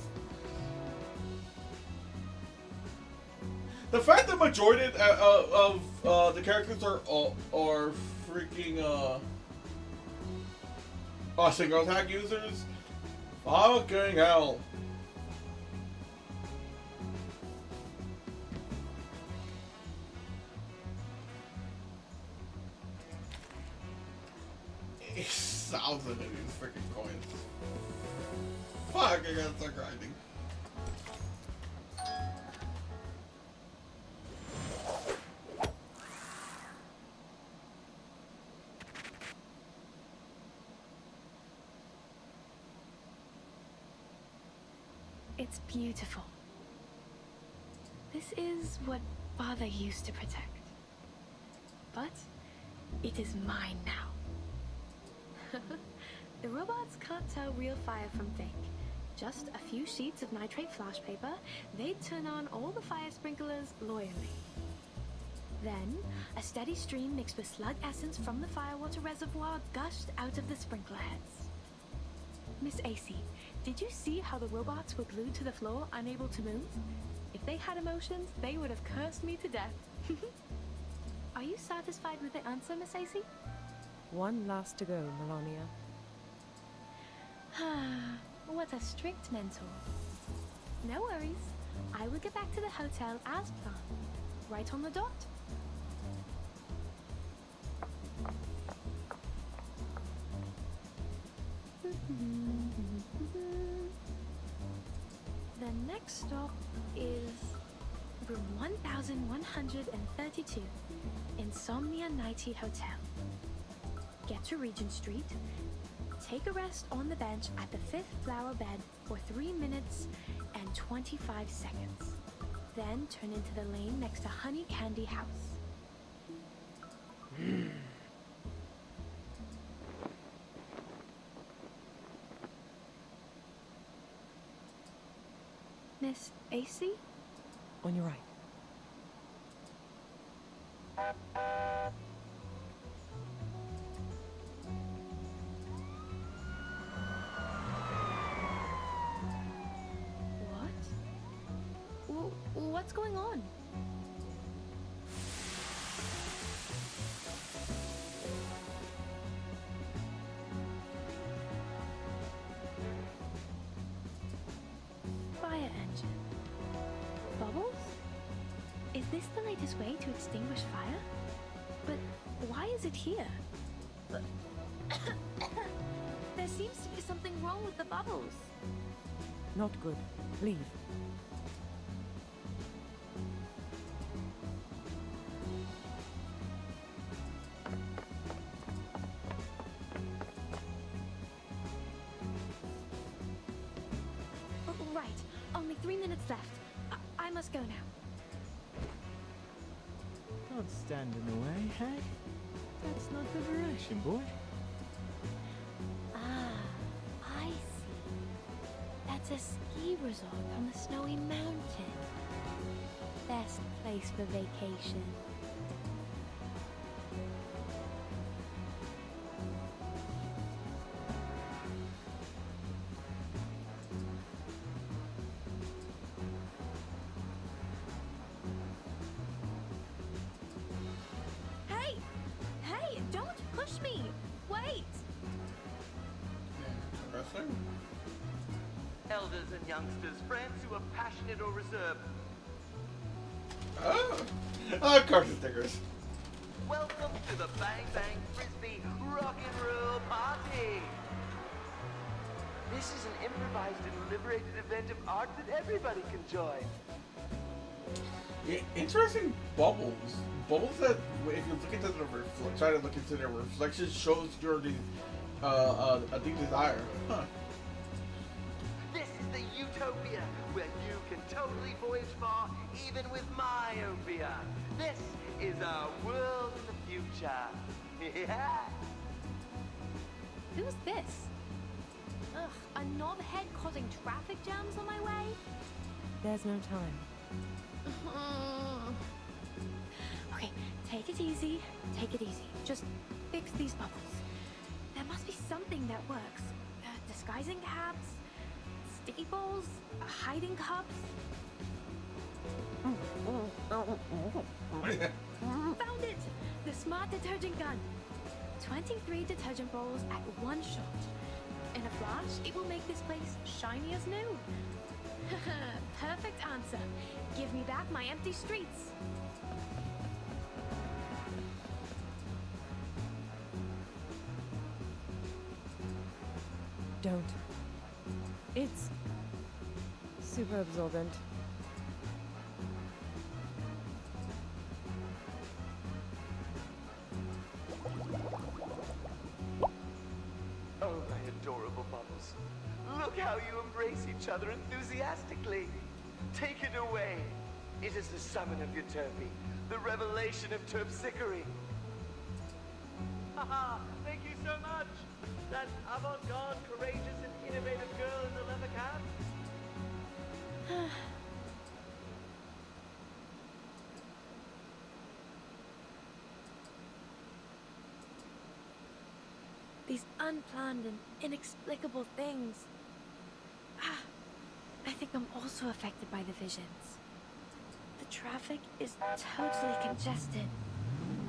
The fact that majority of the characters are freaking single attack users, fucking hell. 8,000 of these freaking coins. Fuck, I gotta start grinding. It's beautiful. This is what Father used to protect. But it is mine now. The robots can't tell real fire from fake. Just a few sheets of nitrate flash paper, they'd turn on all the fire sprinklers loyally. Then, a steady stream mixed with slug essence from the firewater reservoir gushed out of the sprinkler heads. Miss AC, did you see how the robots were glued to the floor, unable to move? If they had emotions, they would have cursed me to death. Are you satisfied with the answer, Miss AC? One last to go, Melania. What a strict mentor. No worries. I will get back to the hotel as planned. Right on the dot. The next stop is room 1132, Insomnia Nighty Hotel. Get to Regent Street. Take a rest on the bench at the 5th flower bed for 3 minutes and 25 seconds. Then turn into the lane next to Honey Candy House. Miss AC? On your right. What's going on? Fire engine. Bubbles? Is this the latest way to extinguish fire? But why is it here? There seems to be something wrong with the bubbles. Not good. Leave. Right. Only 3 minutes left. I must go now. Don't stand in the way, hey? That's not the direction, boy. Ah, I see. That's a ski resort on the snowy mountain. Best place for vacation. Hey, don't push me! Wait! Interesting. Elders and youngsters, friends who are passionate or reserved. Oh, carton stickers. Welcome to the Bang Bang Frisbee Rock and Roll Party! This is an improvised and liberated event of art that everybody can join. Yeah, interesting bubbles. Bubbles that, if you look into the try to look into their reflection, shows your a deep desire. Huh. This is the utopia where you can totally voyage far, even with myopia. This is our world in the future. Yeah. Who's this? Ugh, a knobhead causing traffic jams on my way? There's no time. Okay, take it easy. Take it easy. Just fix these bubbles. There must be something that works. Disguising cabs, sticky balls, hiding cups. Found it! The smart detergent gun. 23 detergent balls at one shot. In a flash, it will make this place shiny as new. Perfect answer. Give me back my empty streets. Don't. It's super absorbent. Oh, my adorable bubbles. Look how you embrace each other enthusiastically. Take it away. It is the summon of Euterpe, the revelation of terpsichore. Haha, thank you so much. That avant-garde, courageous, and innovative girl in the leather cap. These unplanned and inexplicable things. I think I'm also affected by the visions. The traffic is totally congested.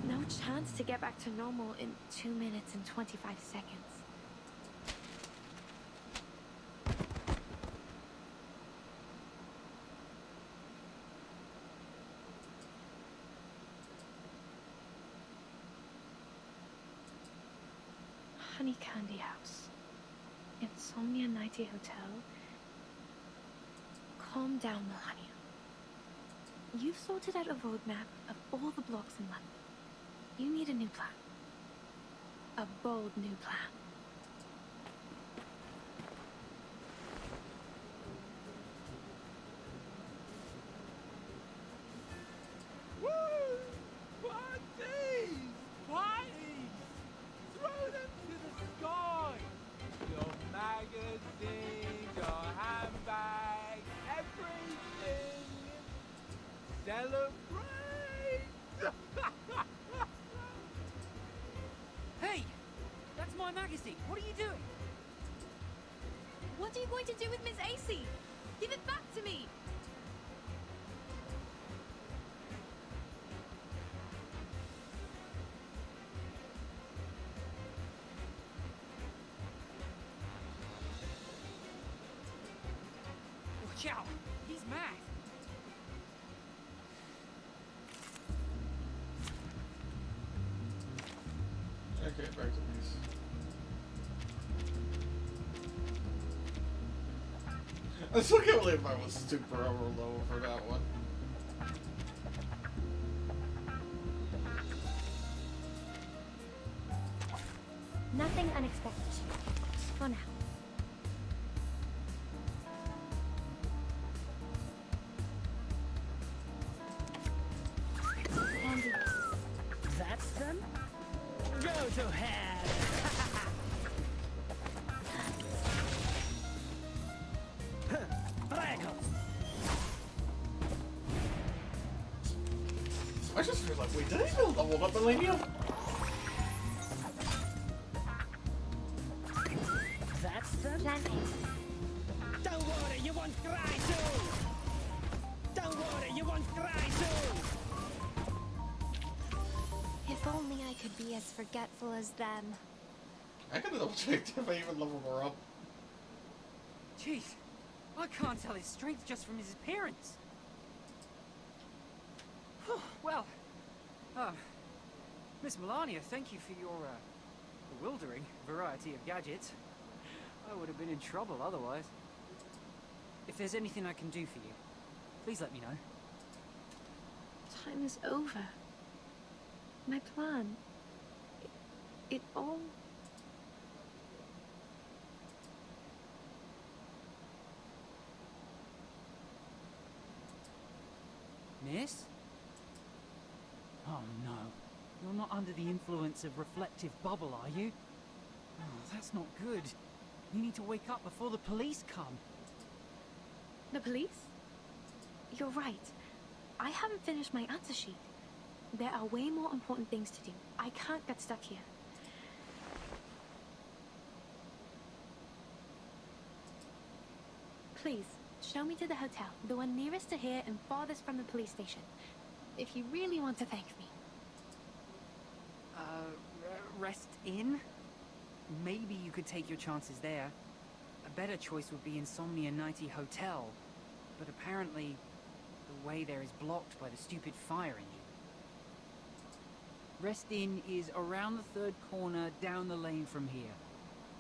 No chance to get back to normal in 2 minutes and 25 seconds. Honey Candy House. Insomnia Nighty Hotel. Calm down, Melania. You've sorted out a roadmap of all the blocks in London. You need a new plan. A bold new plan. Woo! Parties! Parties! Throw them to the sky! Your magazine, your handbag, everything! Celebrate! Hey! That's my magazine. What are you doing? What are you going to do with Miss AC? Give it back to me! Watch out! He's mad! Okay, back to these. I still can't believe I was super over low for that one. Nothing unexpected. For now. Candy. That's done? Go to hell! Prego! I just realized, wait, did I even level up Millennium? That's done? Don't worry, you won't cry soon! Don't worry, you won't cry soon! If only I could be as forgetful as them. I gotta double check if I even leveled her up. Jeez, I can't tell his strength just from his appearance. Well, Miss Melania, thank you for your bewildering variety of gadgets. I would have been in trouble otherwise. If there's anything I can do for you, please let me know. Time is over. My plan. It all... Miss? Oh no. You're not under the influence of reflective bubble, are you? Oh, that's not good. You need to wake up before the police come. The police? You're right. I haven't finished my answer sheet. There are way more important things to do. I can't get stuck here. Please, show me to the hotel, the one nearest to here and farthest from the police station. If you really want to thank me. Rest in? Maybe you could take your chances there. A better choice would be Insomnia Nighty Hotel. But apparently, the way there is blocked by the stupid fire engine. Rest in is around the third corner down the lane from here.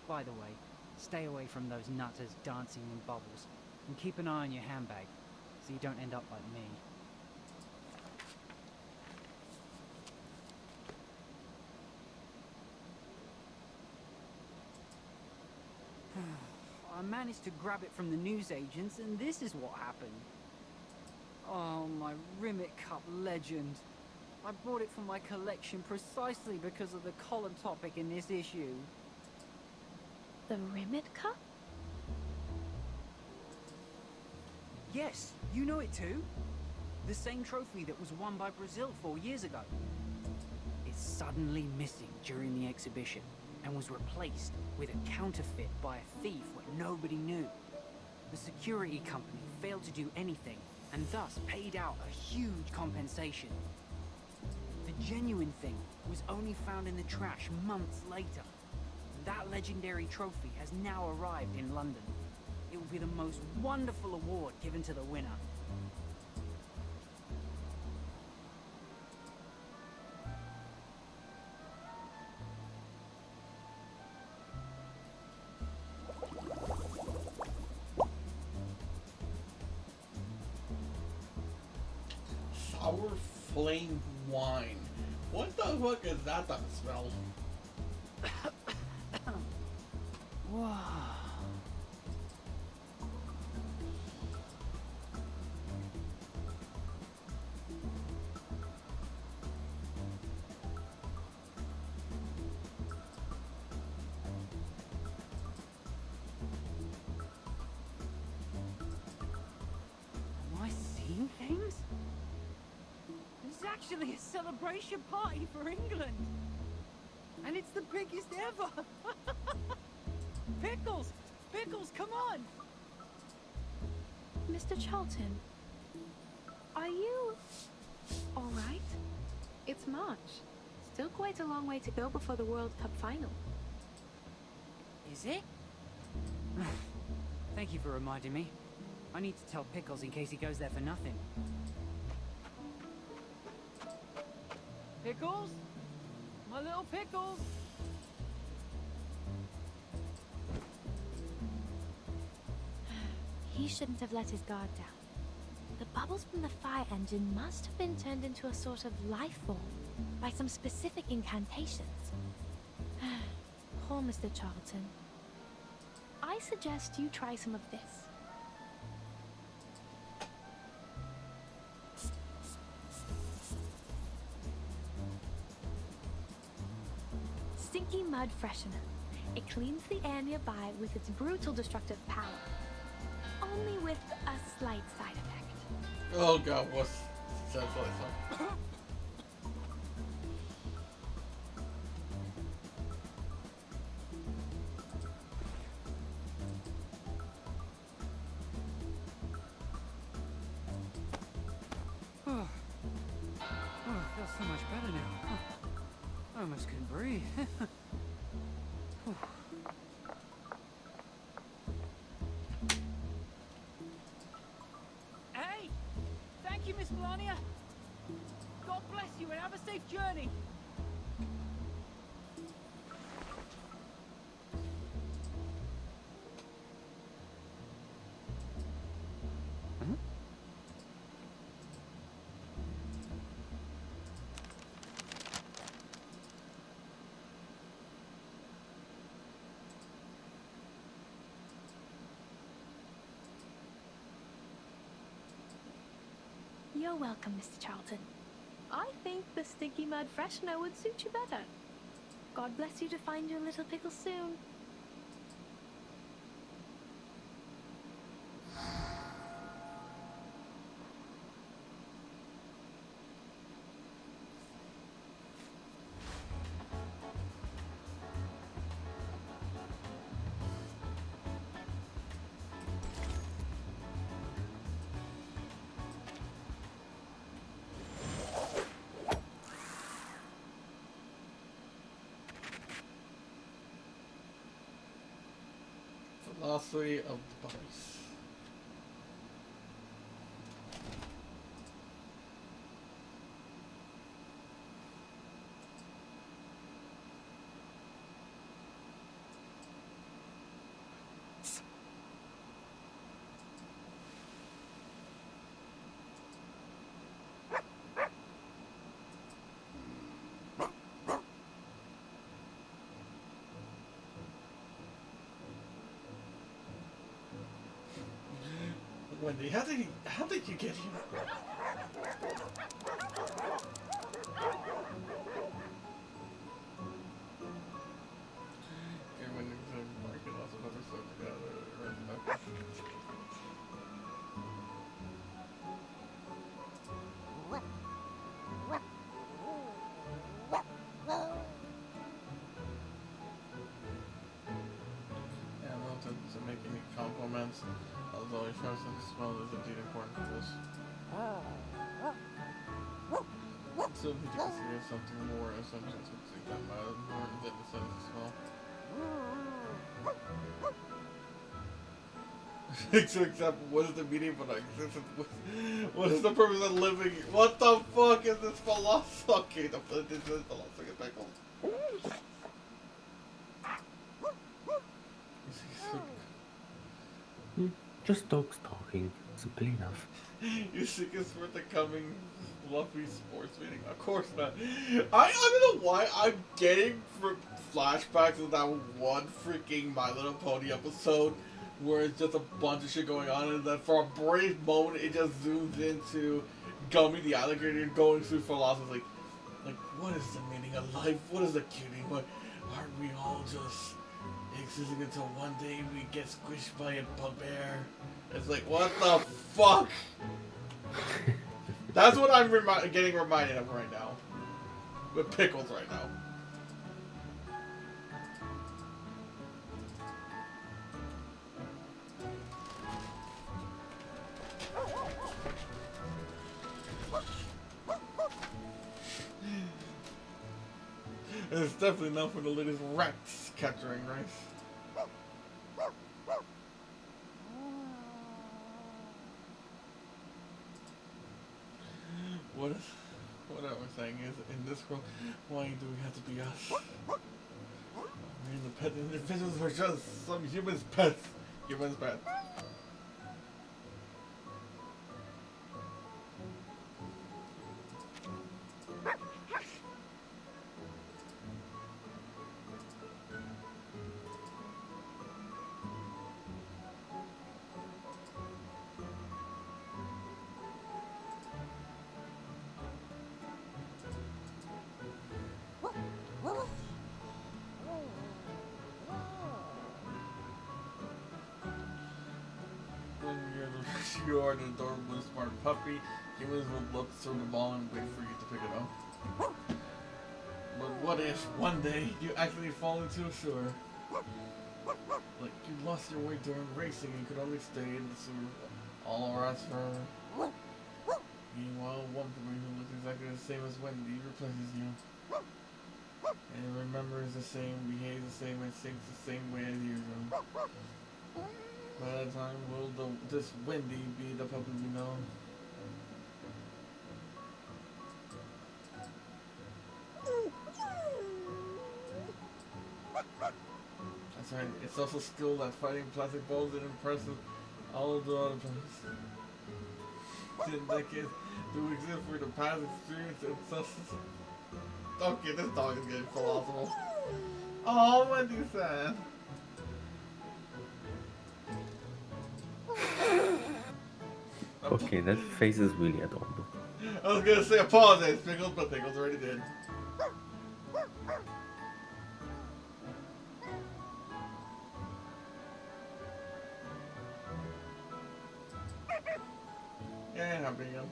By the way, Stay away from those nutters dancing in bubbles, and keep an eye on your handbag, so you don't end up like me. I managed to grab it from the newsagents, and this is what happened. Oh, my Rimmet Cup legend. I brought it for my collection precisely because of the column topic in this issue. The Rimmet Cup? Yes, you know it too. The same trophy that was won by Brazil 4 years ago. It's suddenly missing during the exhibition and was replaced with a counterfeit by a thief where nobody knew. The security company failed to do anything and thus paid out a huge compensation. The genuine thing was only found in the trash months later. That legendary trophy has now arrived in London. It will be the most wonderful award given to the winner. Sour flame wine. What the fuck is that smell? Wow. Am I seeing things? It's actually a celebration party for England. And it's the biggest ever. Pickles! Pickles, come on! Mr. Charlton, are you all right? It's March. Still quite a long way to go before the World Cup final. Is it? Thank you for reminding me. I need to tell Pickles in case he goes there for nothing. Pickles? My little Pickles! He shouldn't have let his guard down. The bubbles from the fire engine must have been turned into a sort of life form by some specific incantations. Poor Mr. Charlton. I suggest you try some of this. Stinky mud freshener. It cleans the air nearby with its brutal destructive power. Only with a slight side effect. Oh god, what's that's what I thought. Oh, it feels so much better now. Oh, I almost couldn't breathe. Hey! Thank you, Miss Melania. God bless you and have a safe journey. You're welcome, Mr. Charlton. I think the stinky mud freshener would suit you better. God bless you to find your little pickle soon. Velocity of the puppies. Wendy, how did you get here? To make any compliments, although I trust that the smell is indeed important for this. So if you consider something more essential to think that matters more than the sense of smell. Except, what is the meaning of existence? What is the purpose of living? What the fuck is this philosophy? Okay, this is philosophy of pickles. Just dogs talking. Simple enough. You think it's for the coming fluffy sports meeting? Of course not. I don't know why I'm getting flashbacks of that one freaking My Little Pony episode where it's just a bunch of shit going on, and then for a brief moment it just zooms into Gummy the alligator going through philosophy. Like, what is the meaning of life? What is the cutie? But aren't we all just existing until one day we get squished by a bugbear? It's like, what the fuck? That's what I'm getting reminded of right now. With pickles right now. It's definitely not for the latest rats capturing rice. What I'm saying is, in this world, why do we have to be us? I mean, the pet individuals are just some humans' pets. Humans' pets. You are an adorable, smart puppy. Humans will look through the ball and wait for you to pick it up. But what if one day you actually fall into a sewer? Like you lost your way during racing and could only stay in the sewer all or else forever. Meanwhile, one puppy who looks exactly the same as Wendy replaces you. And remembers the same, behaves the same, and thinks the same way as you do. By that time, will this Wendy be the puppy we know? That's right, it's also skilled at fighting plastic balls and impresses all of the other players. 10 decades to exist for the past experience and such. Okay, this dog is getting philosophical. Oh, Wendy's sad. Okay, that face is really adorable. I was gonna say apologize, Pickles, but Pickles already did. Yeah, happy again.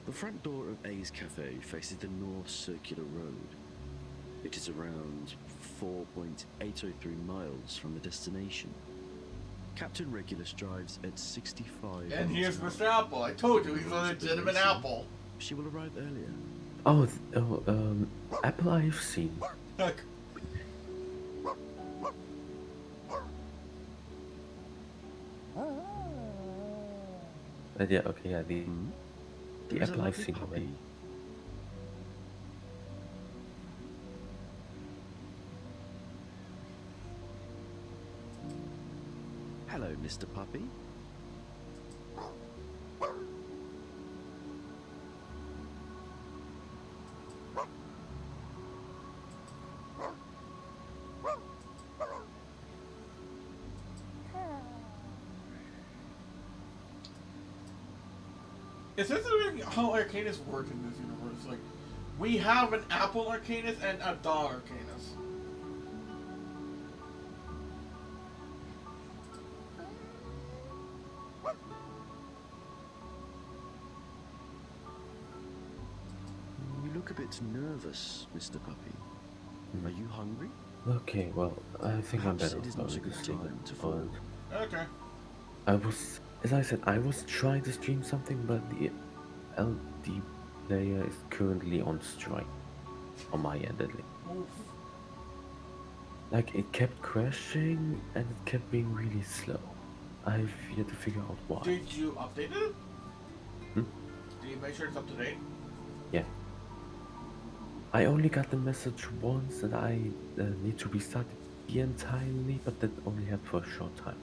The front door of A's Cafe faces the north circular road. It is around 4.803 miles from the destination. Captain Regulus drives at 65 And miles here's an hour. Mr. Apple. I told you he's a legitimate apple. She will arrive earlier. Apple I've seen. Heck. Yeah, okay, yeah, the There's a Apple I've lovely seen puppy. already. Hello, Mr. Puppy. Is this how Arcanus works in this universe? Like, we have an apple Arcanus and a dog Arcanus. You look a bit nervous, Mr. Puppy. Are you hungry? Okay, well, I think I'm Perhaps better it is off not a going good to sleep. time to fall. Okay. As I said, I was trying to stream something, but the LD player is currently on strike. On my end, at least. Oof. Like, it kept crashing, and it kept being really slow. I've yet to figure out why. Did you update it? Hmm? Did you make sure it's up to date? Yeah. I only got the message once that I need to restart it entirely, but that only happened for a short time.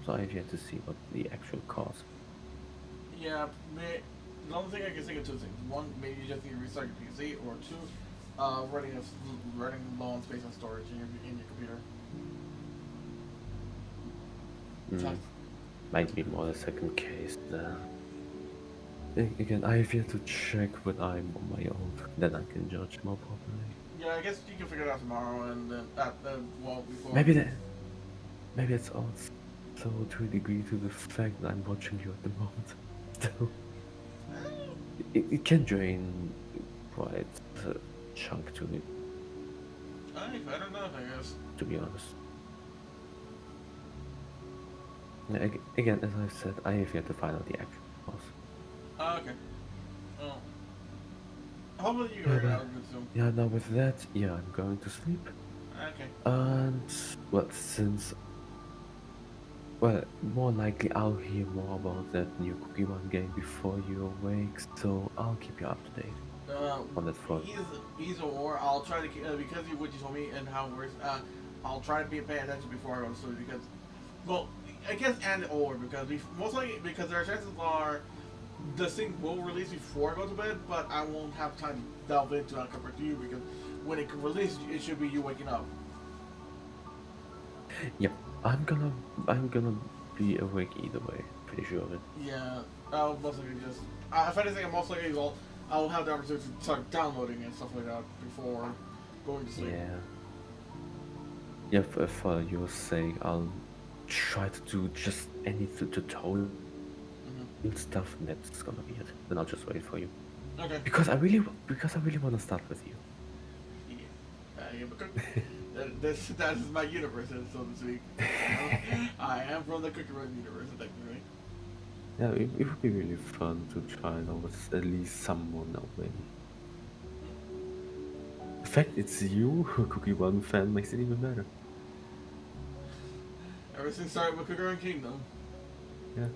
So I've yet to see what the actual cause. Yeah, the only thing I can think of two things. One, maybe you just need to restart your PC, or two, running low on space and storage in your computer. Might be more the second case. Again, I have yet to check when I'm on my own. Then I can judge more properly. Yeah, I guess you can figure it out tomorrow, and then before. Maybe it's also to a degree to the fact that I'm watching you at the moment. So it can drain quite a chunk to me. I don't know, I guess. To be honest. Yeah, again, as I said, I have yet to find out the actual cause. Okay. Oh. How about you go out soon? Yeah, now with that, yeah, I'm going to sleep. Okay. And, well, more likely I'll hear more about that new Cookie Run game before you awake, so I'll keep you up to date on that front. Either or, I'll try to keep, because of what you told me and how it works, I'll try to be paying attention before I go to sleep, because, well, I guess and or, because most likely, because there are chances are this thing will release before I go to bed, but I won't have time to delve into it compared to you, because when it releases, it should be you waking up. Yep, I'm gonna be awake either way, pretty sure of it. Yeah, I'll most likely just, if anything, most likely I'll have the opportunity to start downloading and stuff like that before going to sleep. Yeah, for your sake, I'll try to do just any tutorial stuff, and that's gonna be it. Then I'll just wait for you. Okay. Because I really want to start with you. Yeah, because that is my universe, so to speak. I am from the Cookie Run universe, technically. Yeah, it would be really fun to try it out with at least someone already. The fact it's you, a Cookie Run fan, makes it even better. Everything started with Cookie Run Kingdom. Yeah.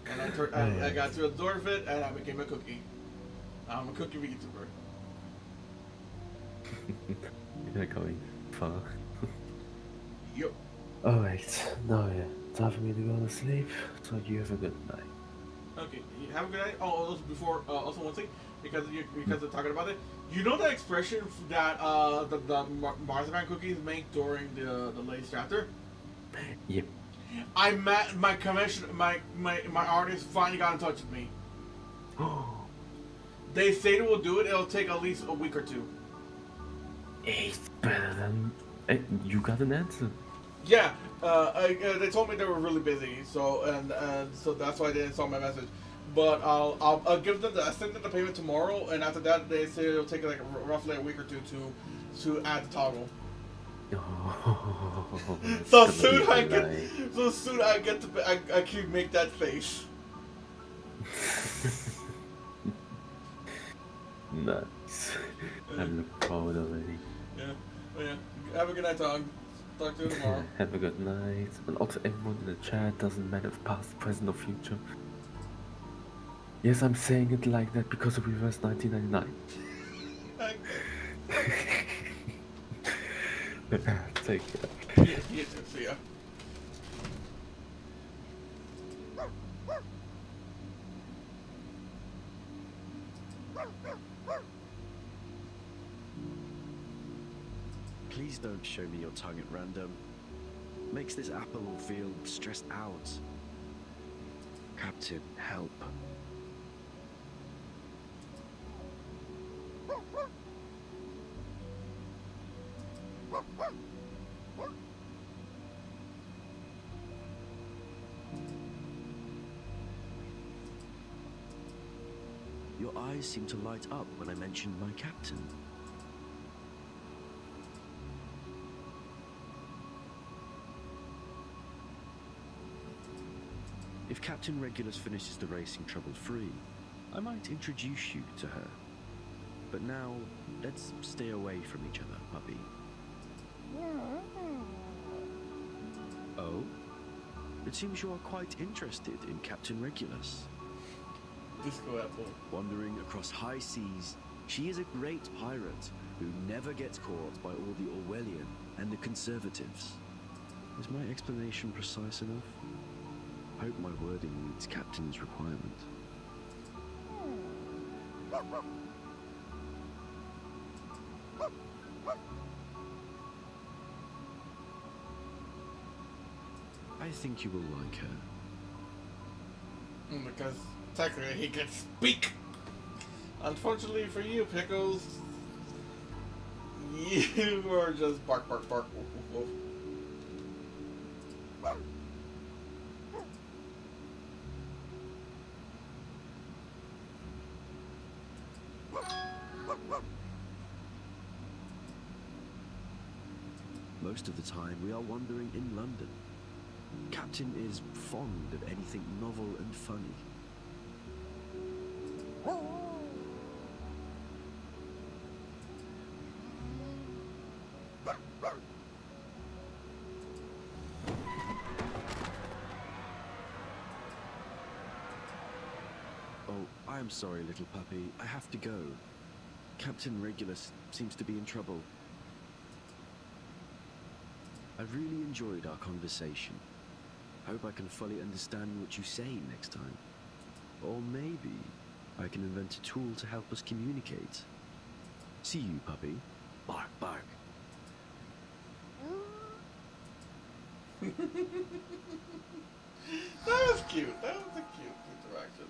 And I got to absorb it, and I became a cookie. I'm a cookie VTuber. You're going far. Yup. Alright, now yeah, time for me to go to sleep, so you have a good night. Okay, you have a good night. Oh, also before, also one thing, because they're talking about it, you know the expression that the marzipan cookies make during the latest chapter? Yep. I met my commission, my artist finally got in touch with me. They say they will do it. It'll take at least a week or two. It's better than you got an answer. Yeah, they told me they were really busy, so so that's why they didn't saw my message. But I'll give them I send them the payment tomorrow, and after that they say it'll take like roughly a week or two to add the toggle. Oh, So soon I get to I can make that face. Nice. I'm looking forward already. Yeah. Well, yeah. Have a good night, Tom. Talk to you tomorrow. Have a good night. And also everyone in the chat, doesn't matter if past, present or future. Yes, I'm saying it like that because of reverse 1999. Take care. You too. See ya. Please don't show me your tongue at random. Makes this apple feel stressed out. Captain, help. Your eyes seem to light up when I mention my captain. If Captain Regulus finishes the racing trouble-free, I might introduce you to her. But now, let's stay away from each other, puppy. Oh? It seems you are quite interested in Captain Regulus. Disco apple. Wandering across high seas, she is a great pirate who never gets caught by all the Orwellian and the conservatives. Is my explanation precise enough? Hope my wording meets Captain's requirement. I think you will like her. Because technically he can speak. Unfortunately for you, Pickles, you are just bark, bark, bark, woof, woof, woof. Most of the time, we are wandering in London. Captain is fond of anything novel and funny. Oh, I am sorry, little puppy. I have to go. Captain Regulus seems to be in trouble. I really enjoyed our conversation. Hope I can fully understand what you say next time. Or maybe I can invent a tool to help us communicate. See you, puppy. Bark, bark. That was cute. That was a cute interaction.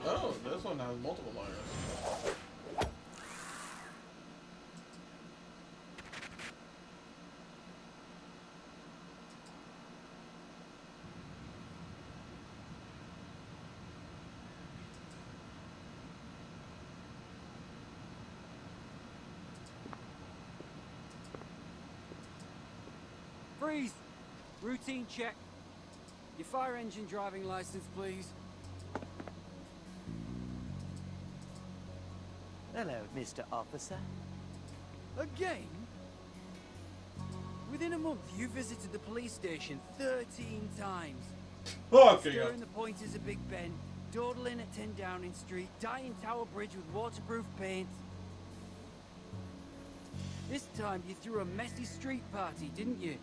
Oh, this one has multiple miners. Freeze! Routine check. Your fire engine driving license, please. Hello, Mr. Officer. Again? Within a month, you visited the police station 13 times. Okay, Stirring the pointers of Big Ben, Dawdling at 10 Downing Street, dying Tower Bridge with waterproof paint. This time you threw a messy street party, didn't you?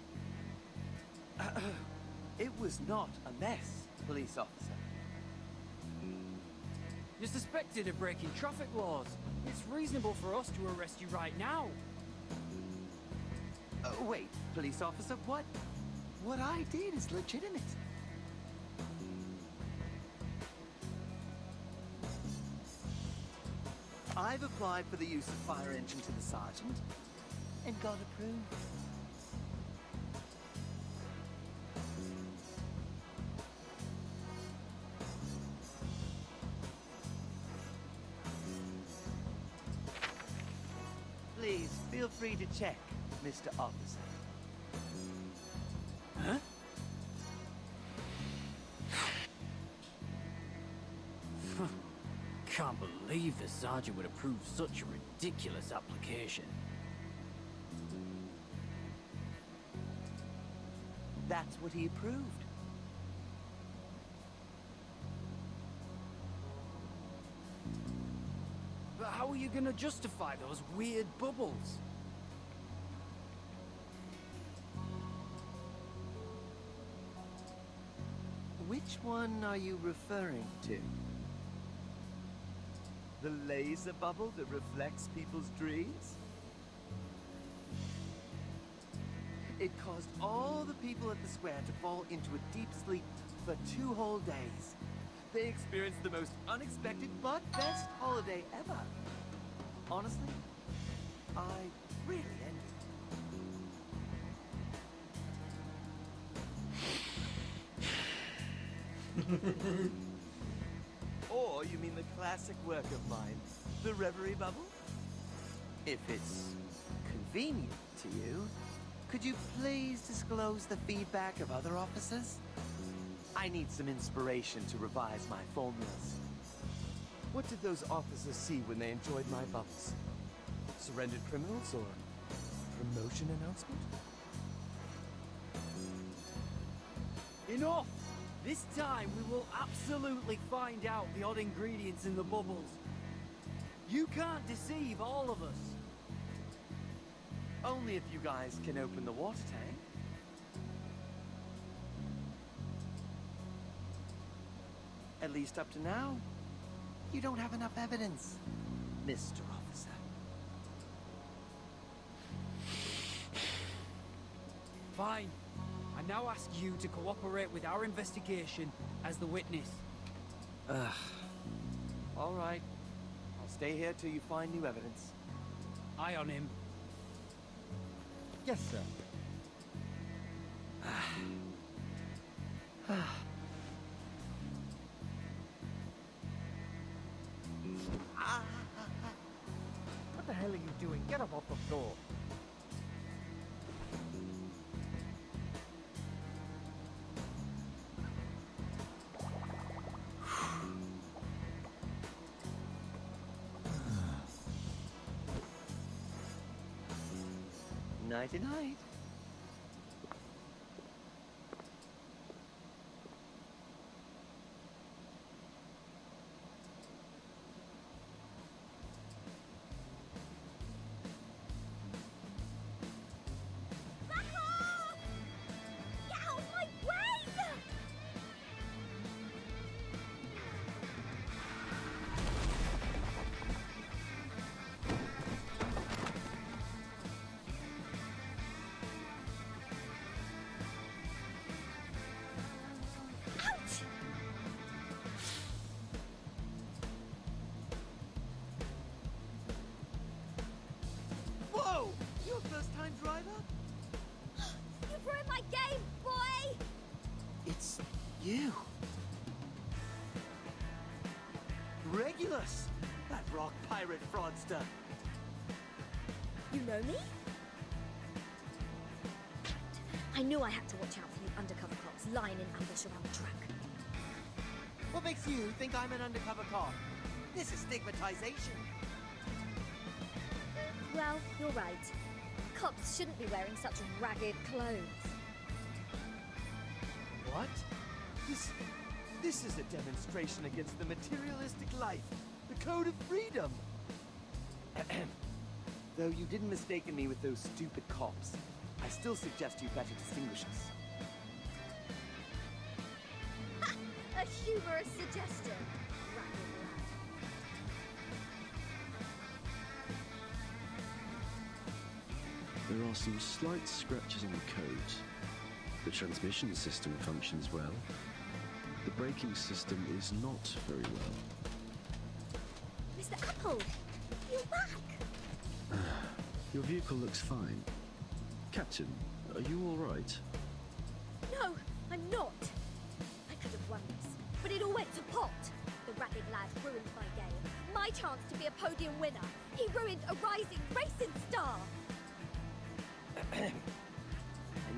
It was not a mess, police officer. You're suspected of breaking traffic laws. It's reasonable for us to arrest you right now. Wait, police officer, what I did is legitimate. I've applied for the use of fire engine to the sergeant and got approved. Please, feel free to check, Mr. Officer. Huh? Can't believe the sergeant would approve such a ridiculous application. That's what he approved. But how are you gonna justify those weird bubbles? Which one are you referring to? The laser bubble that reflects people's dreams? It caused all the people at the square to fall into a deep sleep for 2 whole days. They experienced the most unexpected but best holiday ever. Honestly, I really envy. Or you mean the classic work of mine, the reverie bubble? If it's convenient to you, could you please disclose the feedback of other officers? I need some inspiration to revise my formulas. What did those officers see when they enjoyed my bubbles? Surrendered criminals or promotion announcement? Enough! This time we will absolutely find out the odd ingredients in the bubbles. You can't deceive all of us. Only if you guys can open the water tank. At least up to now, you don't have enough evidence, Mr. Officer. Fine. I now ask you to cooperate with our investigation as the witness. All right. I'll stay here till you find new evidence. Eye on him. Yes, sir. What the hell are you doing? Get up off the floor. Nighty-night. Get out of my way! Ouch! Whoa! You're a first-time driver? You've ruined my game, boy! It's you. Regulus, that rock pirate fraudster. You know me? I knew I had to watch out for you undercover cops lying in ambush around the track. What makes you think I'm an undercover cop? This is stigmatization. Well, you're right. Cops shouldn't be wearing such ragged clothes. What? This is a demonstration against the materialistic life, the code of freedom. Though you didn't mistaken me with those stupid cops, I still suggest you better distinguish us. Ha! A humorous suggestion. Ragged lad. There are some slight scratches on the code. The transmission system functions well. The braking system is not very well. Mr. Apple, you're back. Your vehicle looks fine. Captain, are you all right? No, I'm not. I could have won this, but it all went to pot. The ragged lad ruined my game, my chance to be a podium winner. He ruined a rising racing star. I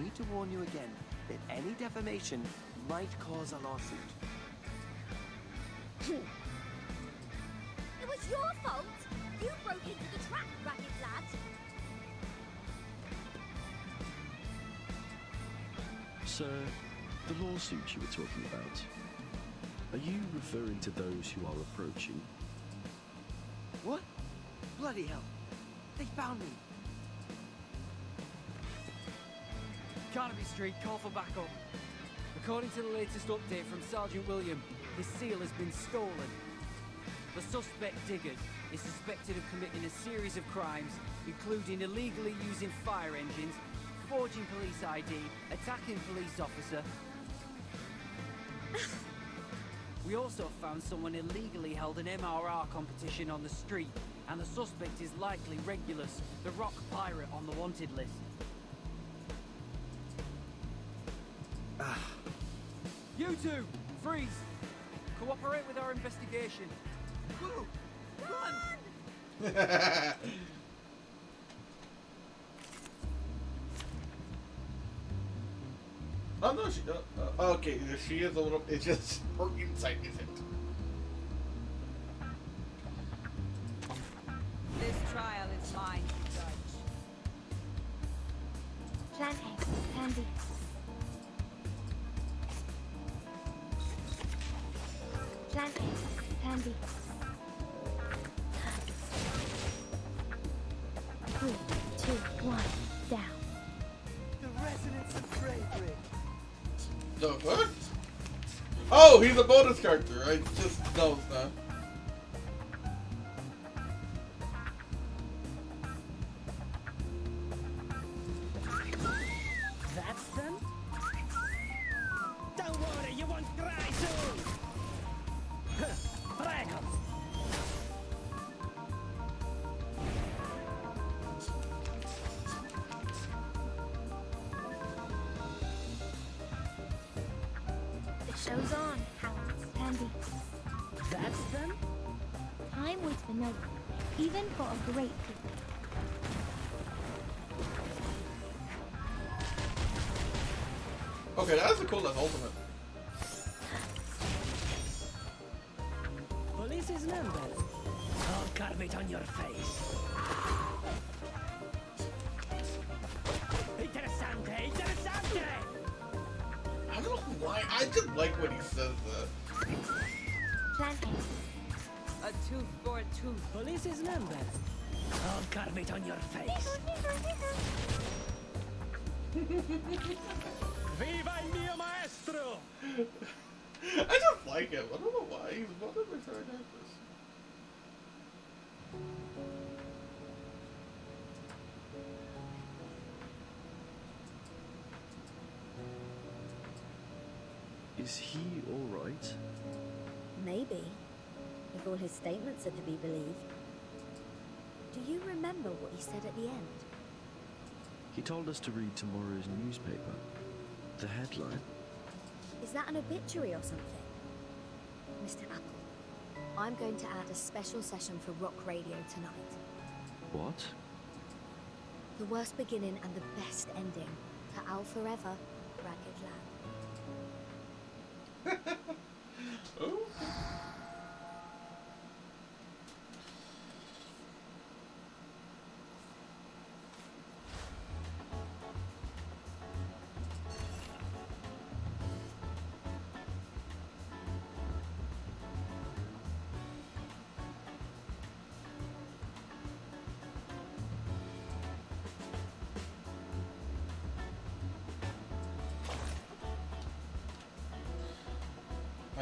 need to warn you again that any defamation might cause a lawsuit. It was your fault. You broke into the track, ragged lad. Sir, the lawsuit you were talking about, are you referring to those who are approaching? What? Bloody hell. They found me. Carnaby Street, call for backup. According to the latest update from Sergeant William, his seal has been stolen. The suspect, Diggers, is suspected of committing a series of crimes, including illegally using fire engines, forging police ID, attacking police officer. We also found someone illegally held an MRR competition on the street, and the suspect is likely Regulus, the rock pirate on the wanted list. You two, freeze! Cooperate with our investigation. Whoa! Run! Oh no, she. Okay, she is a little. It's just her insight isn't. This trial is mine to judge. Plantain, candy. Plantain, candy. 3, 2, 1, down. The resonance of bravery. The what? Oh, he's a bonus character. I just know that. That's them? Don't worry, you won't cry soon! Drag 'em! The show's on, hounds, candy. That's them? Time waits for no one, even for a great people. Okay, that's a cool ultimate. Police's number. I'll carve it on your face. Interessante, interessante! I don't know why. I just like when he says that. Plantain. A tooth for a tooth. Police's number. I'll carve it on your face. Viva il mio maestro! I just like him. I don't know why. He's one of my favorite actors. Is he all right? Maybe, if all his statements are to be believed. Do you remember what he said at the end? He told us to read tomorrow's newspaper. The headline. Is that an obituary or something? Mr. Apple, I'm going to add a special session for rock radio tonight. What? The worst beginning and the best ending to Al Forever, Ragged Lad. Oh.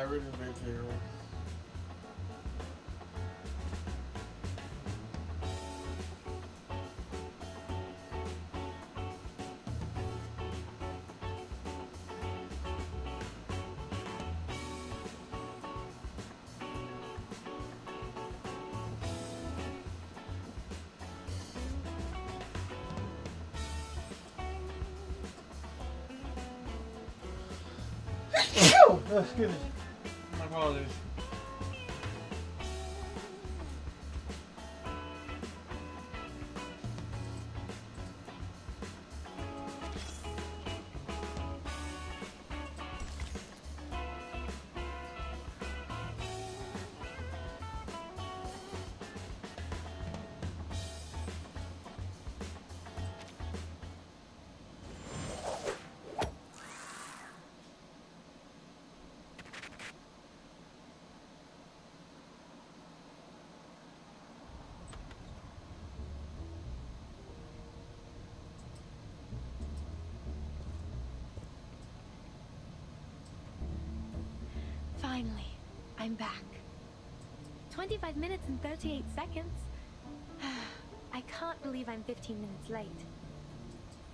Everything's VTuber. Excuse me. My apologies. Finally, I'm back. 25 minutes and 38 seconds. I can't believe I'm 15 minutes late.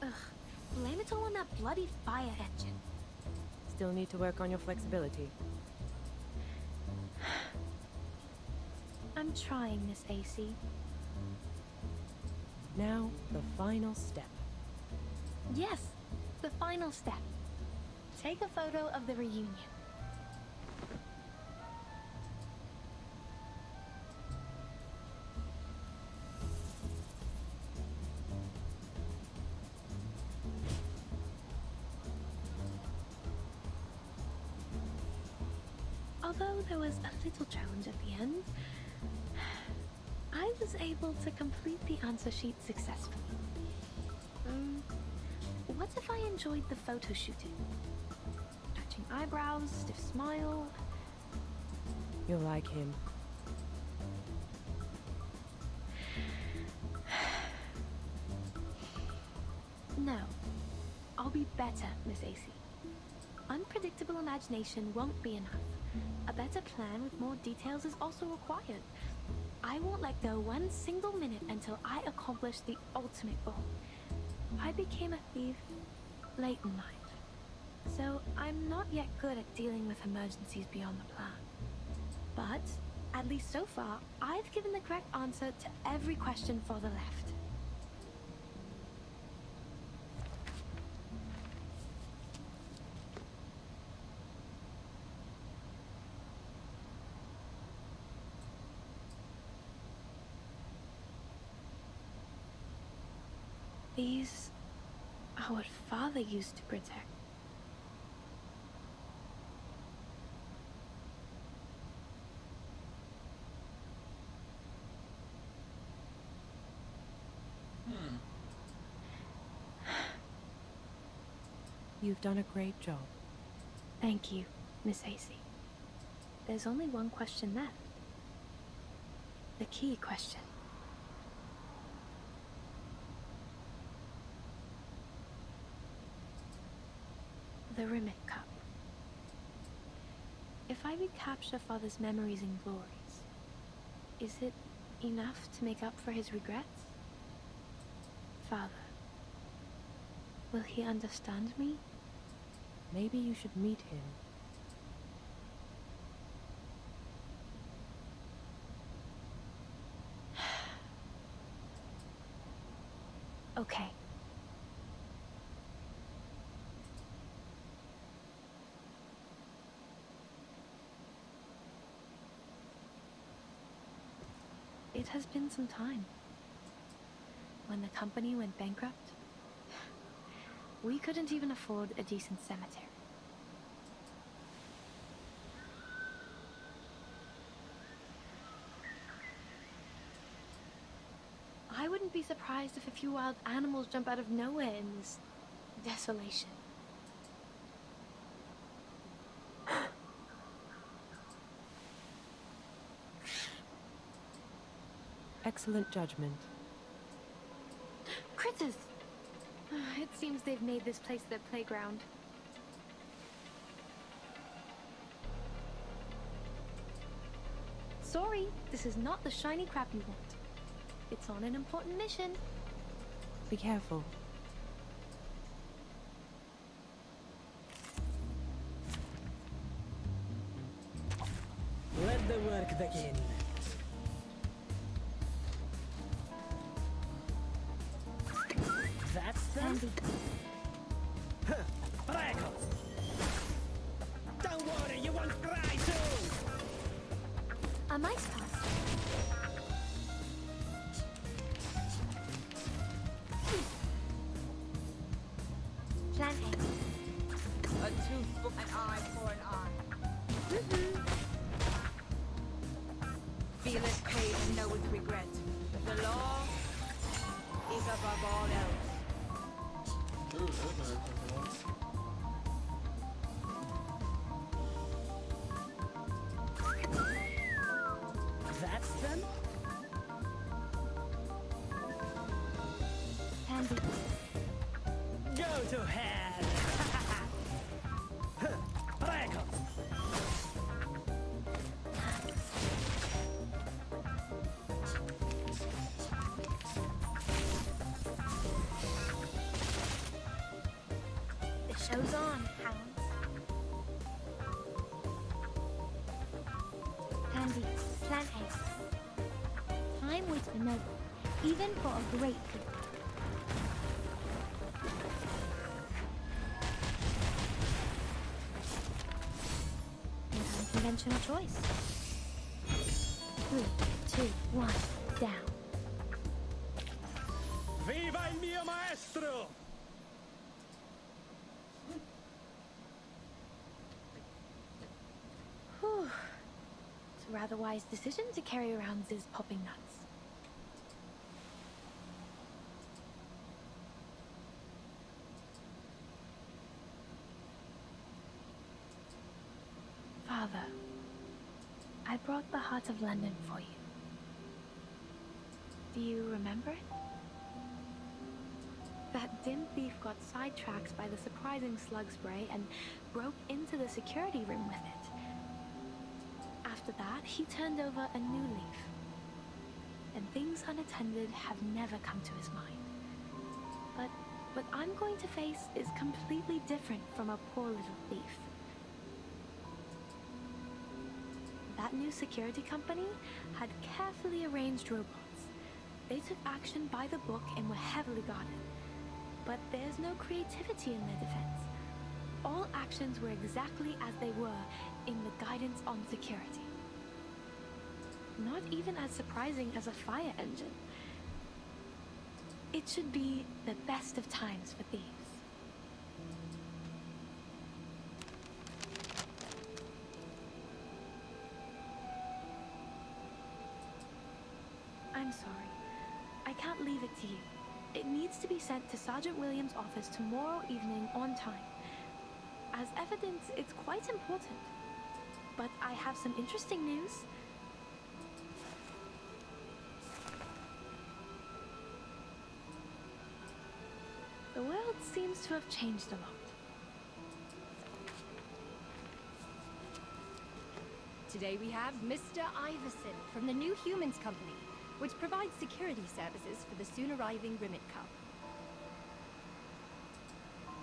Ugh, blame it all on that bloody fire engine. Still need to work on your flexibility. I'm trying, Miss AC. Now, the final step. Yes, the final step. Take a photo of the reunion. Although there was a little challenge at the end, I was able to complete the answer sheet successfully. What if I enjoyed the photo shooting? Touching eyebrows, stiff smile. You'll like him. No, I'll be better, Miss AC. Unpredictable imagination won't be enough. A better plan with more details is also required. I won't let go one single minute until I accomplish the ultimate goal. I became a thief late in life, so I'm not yet good at dealing with emergencies beyond the plan. But, at least so far, I've given the correct answer to every question for the left. These are what Father used to protect. You've done a great job. Thank you, Miss AC. There's only one question left. The key question. The Rimmet Cup. If I recapture Father's memories and glories, is it enough to make up for his regrets? Father, will he understand me? Maybe you should meet him. Okay. It has been some time. When the company went bankrupt, we couldn't even afford a decent cemetery. I wouldn't be surprised if a few wild animals jump out of nowhere in this desolation. Excellent judgment. Critters! It seems they've made this place their playground. Sorry, this is not the shiny crap you want. It's on an important mission. Be careful. Let the work begin. That's them. Prego. Don't worry, you won't cry too. A mice pass. Planting. A tooth for an eye for an eye. Fearless pain and no with regret. The law is above all else. Ooh, that's an That's them. Pansy. Go to hell. Prego. The show's on, hounds. Pansy, plant haste. Time waits for no one, even for a great good. An unconventional choice. 3, 2, 1, down. Viva il mio maestro! Whew. It's a rather wise decision to carry around Ziz popping nuts. Father, I brought the Heart of London for you. Do you remember it? That dim thief got sidetracked by the surprising slug spray and broke into the security room with it. After that, he turned over a new leaf. And things unattended have never come to his mind. But what I'm going to face is completely different from a poor little thief. That new security company had carefully arranged robots. They took action by the book and were heavily guarded. But there's no creativity in their defense. All actions were exactly as they were in the guidance on security. Not even as surprising as a fire engine. It should be the best of times for thieves. I'm sorry. I can't leave it to you. It needs to be sent to Sergeant Williams' office tomorrow evening on time. As evidence, it's quite important. But I have some interesting news. The world seems to have changed a lot. Today we have Mr. Iverson from the New Humans Company, which provides security services for the soon-arriving Rimmet Cup.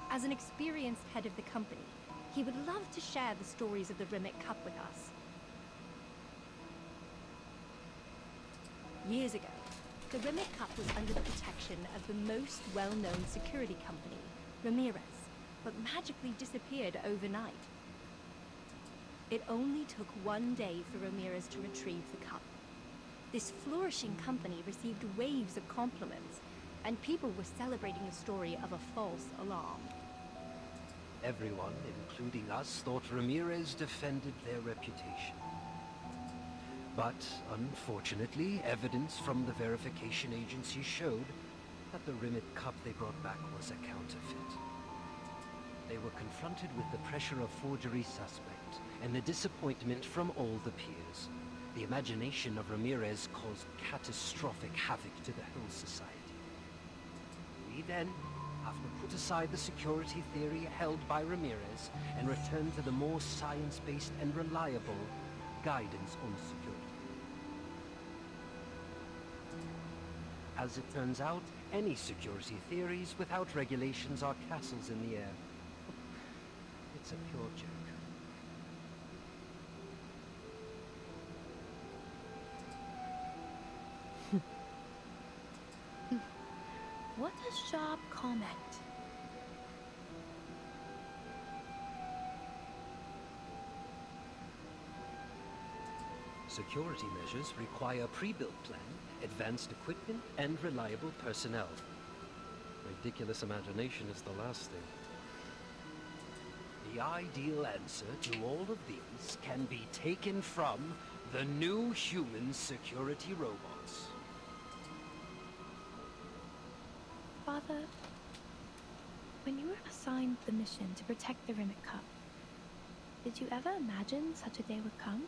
As an experienced head of the company, he would love to share the stories of the Rimmet Cup with us. Years ago, the Rimmet Cup was under the protection of the most well-known security company, Ramirez, but magically disappeared overnight. It only took one day for Ramirez to retrieve the cup. This flourishing company received waves of compliments, and people were celebrating the story of a false alarm. Everyone, including us, thought Ramirez defended their reputation. But, unfortunately, evidence from the verification agency showed that the Rimmet Cup they brought back was a counterfeit. They were confronted with the pressure of forgery suspect and the disappointment from all the peers. The imagination of Ramirez caused catastrophic havoc to the whole society. We then have to put aside the security theory held by Ramirez and return to the more science-based and reliable guidance on security. As it turns out, any security theories without regulations are castles in the air. It's a pure joke. What a sharp comment. Security measures require a pre-built plan, advanced equipment, and reliable personnel. Ridiculous imagination is the last thing. The ideal answer to all of these can be taken from the new human security robots. Father, when you were assigned the mission to protect the Rimmet Cup, did you ever imagine such a day would come?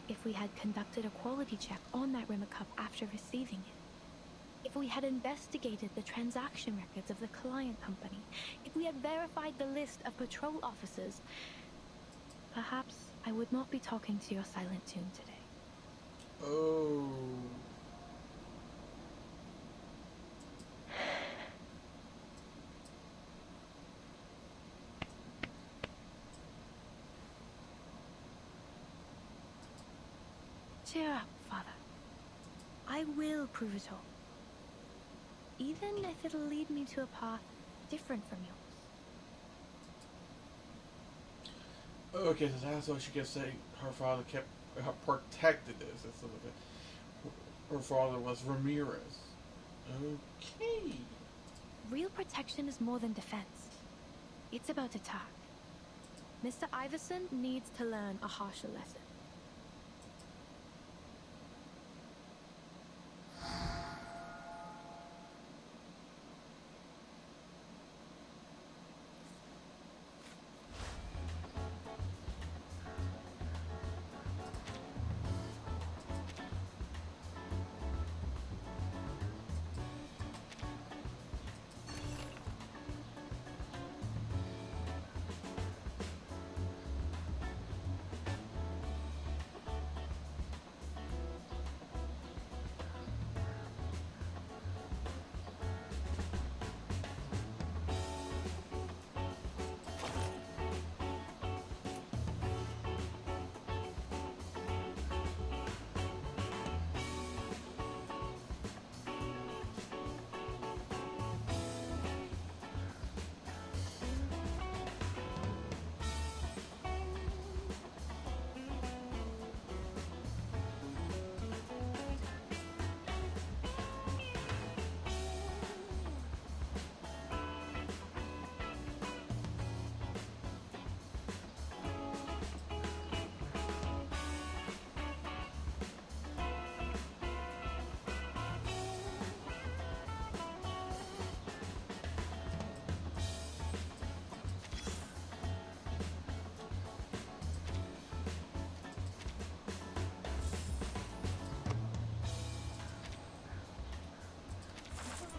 If we had conducted a quality check on that Rimmet Cup after receiving it, if we had investigated the transaction records of the client company, if we had verified the list of patrol officers, perhaps I would not be talking to your silent tune today. Oh. Cheer up, Father. I will prove it all. Even if it'll lead me to a path different from yours. Okay, so that's why she kept saying her father kept protected this. It's sort of her father was Ramirez. Okay. Real protection is more than defense. It's about attack. Mr. Iverson needs to learn a harsher lesson.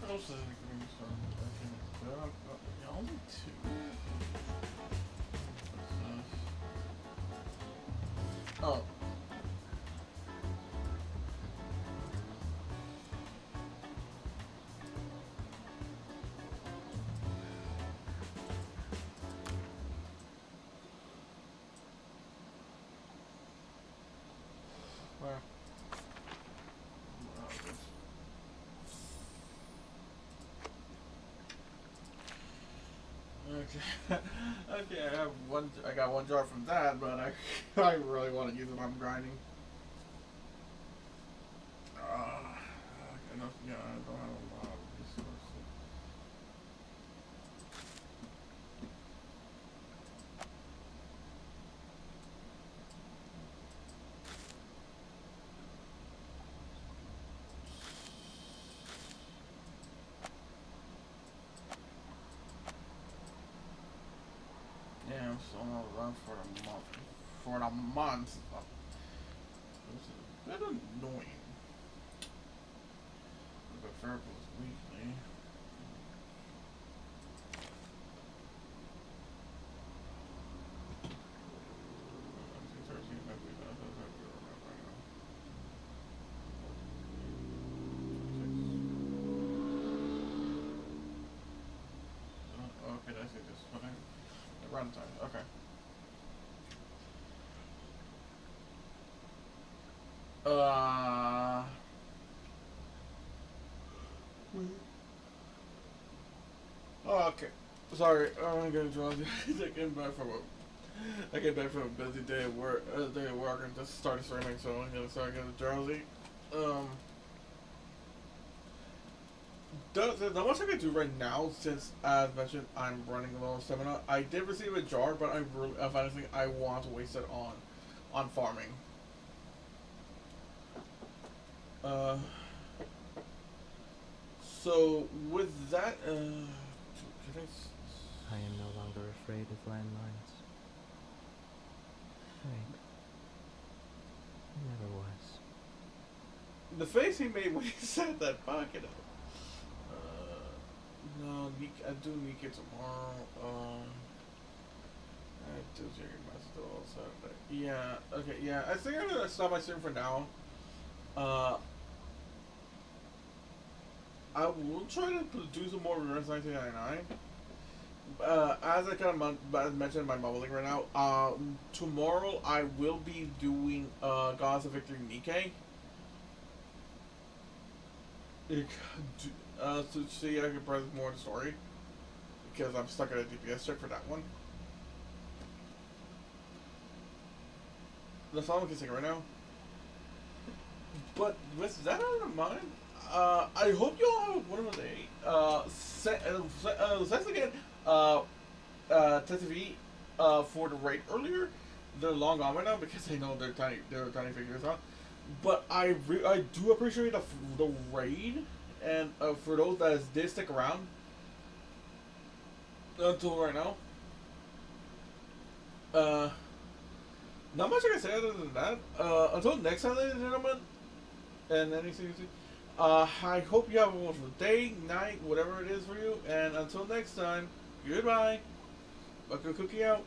What else is it only two? Oh. Where? Okay. Okay, I have one. I got one jar from that, but I really want to use it. I'm grinding. Enough. Yeah, I don't have a lot of resources. Yeah, I'm still on the run for the month. For the month. This is a bit annoying. The Fairpool's weekly. runtime. Okay. Oh, okay. Sorry, I'm gonna draw the I came back from a busy day at work, and just started streaming, so I'm gonna start getting drowsy. There's not much I can do right now since, as mentioned, I'm running low on stamina. I did receive a jar, but if anything, I want to waste it on farming. So with that, I am no longer afraid of landmines. Right. I never was. The face he made when he said that, fuck it up. No, I do Nika tomorrow. I do Jiggy Master on Saturday. Yeah, okay, yeah. I think I'm gonna stop my stream for now. I will try to do some more Reverse 1999. As I kind of mentioned in my mumbling right now, tomorrow I will be doing Gods of Victory Nikkei. To see I can present more of the story, because I'm stuck at a DPS check for that one. That's all I'm considering right now. But with that out of mind, I hope you all have a wonderful day. Thanks again, TTV, for the raid earlier. They're long on right now because I know they're trying to figure this out. But I do appreciate the raid, and for those that did stick around until right now. Not much I can say other than that. Until next time, ladies and gentlemen, and anything. I hope you have a wonderful day, night, whatever it is for you. And until next time, goodbye. Bucko Cookie out.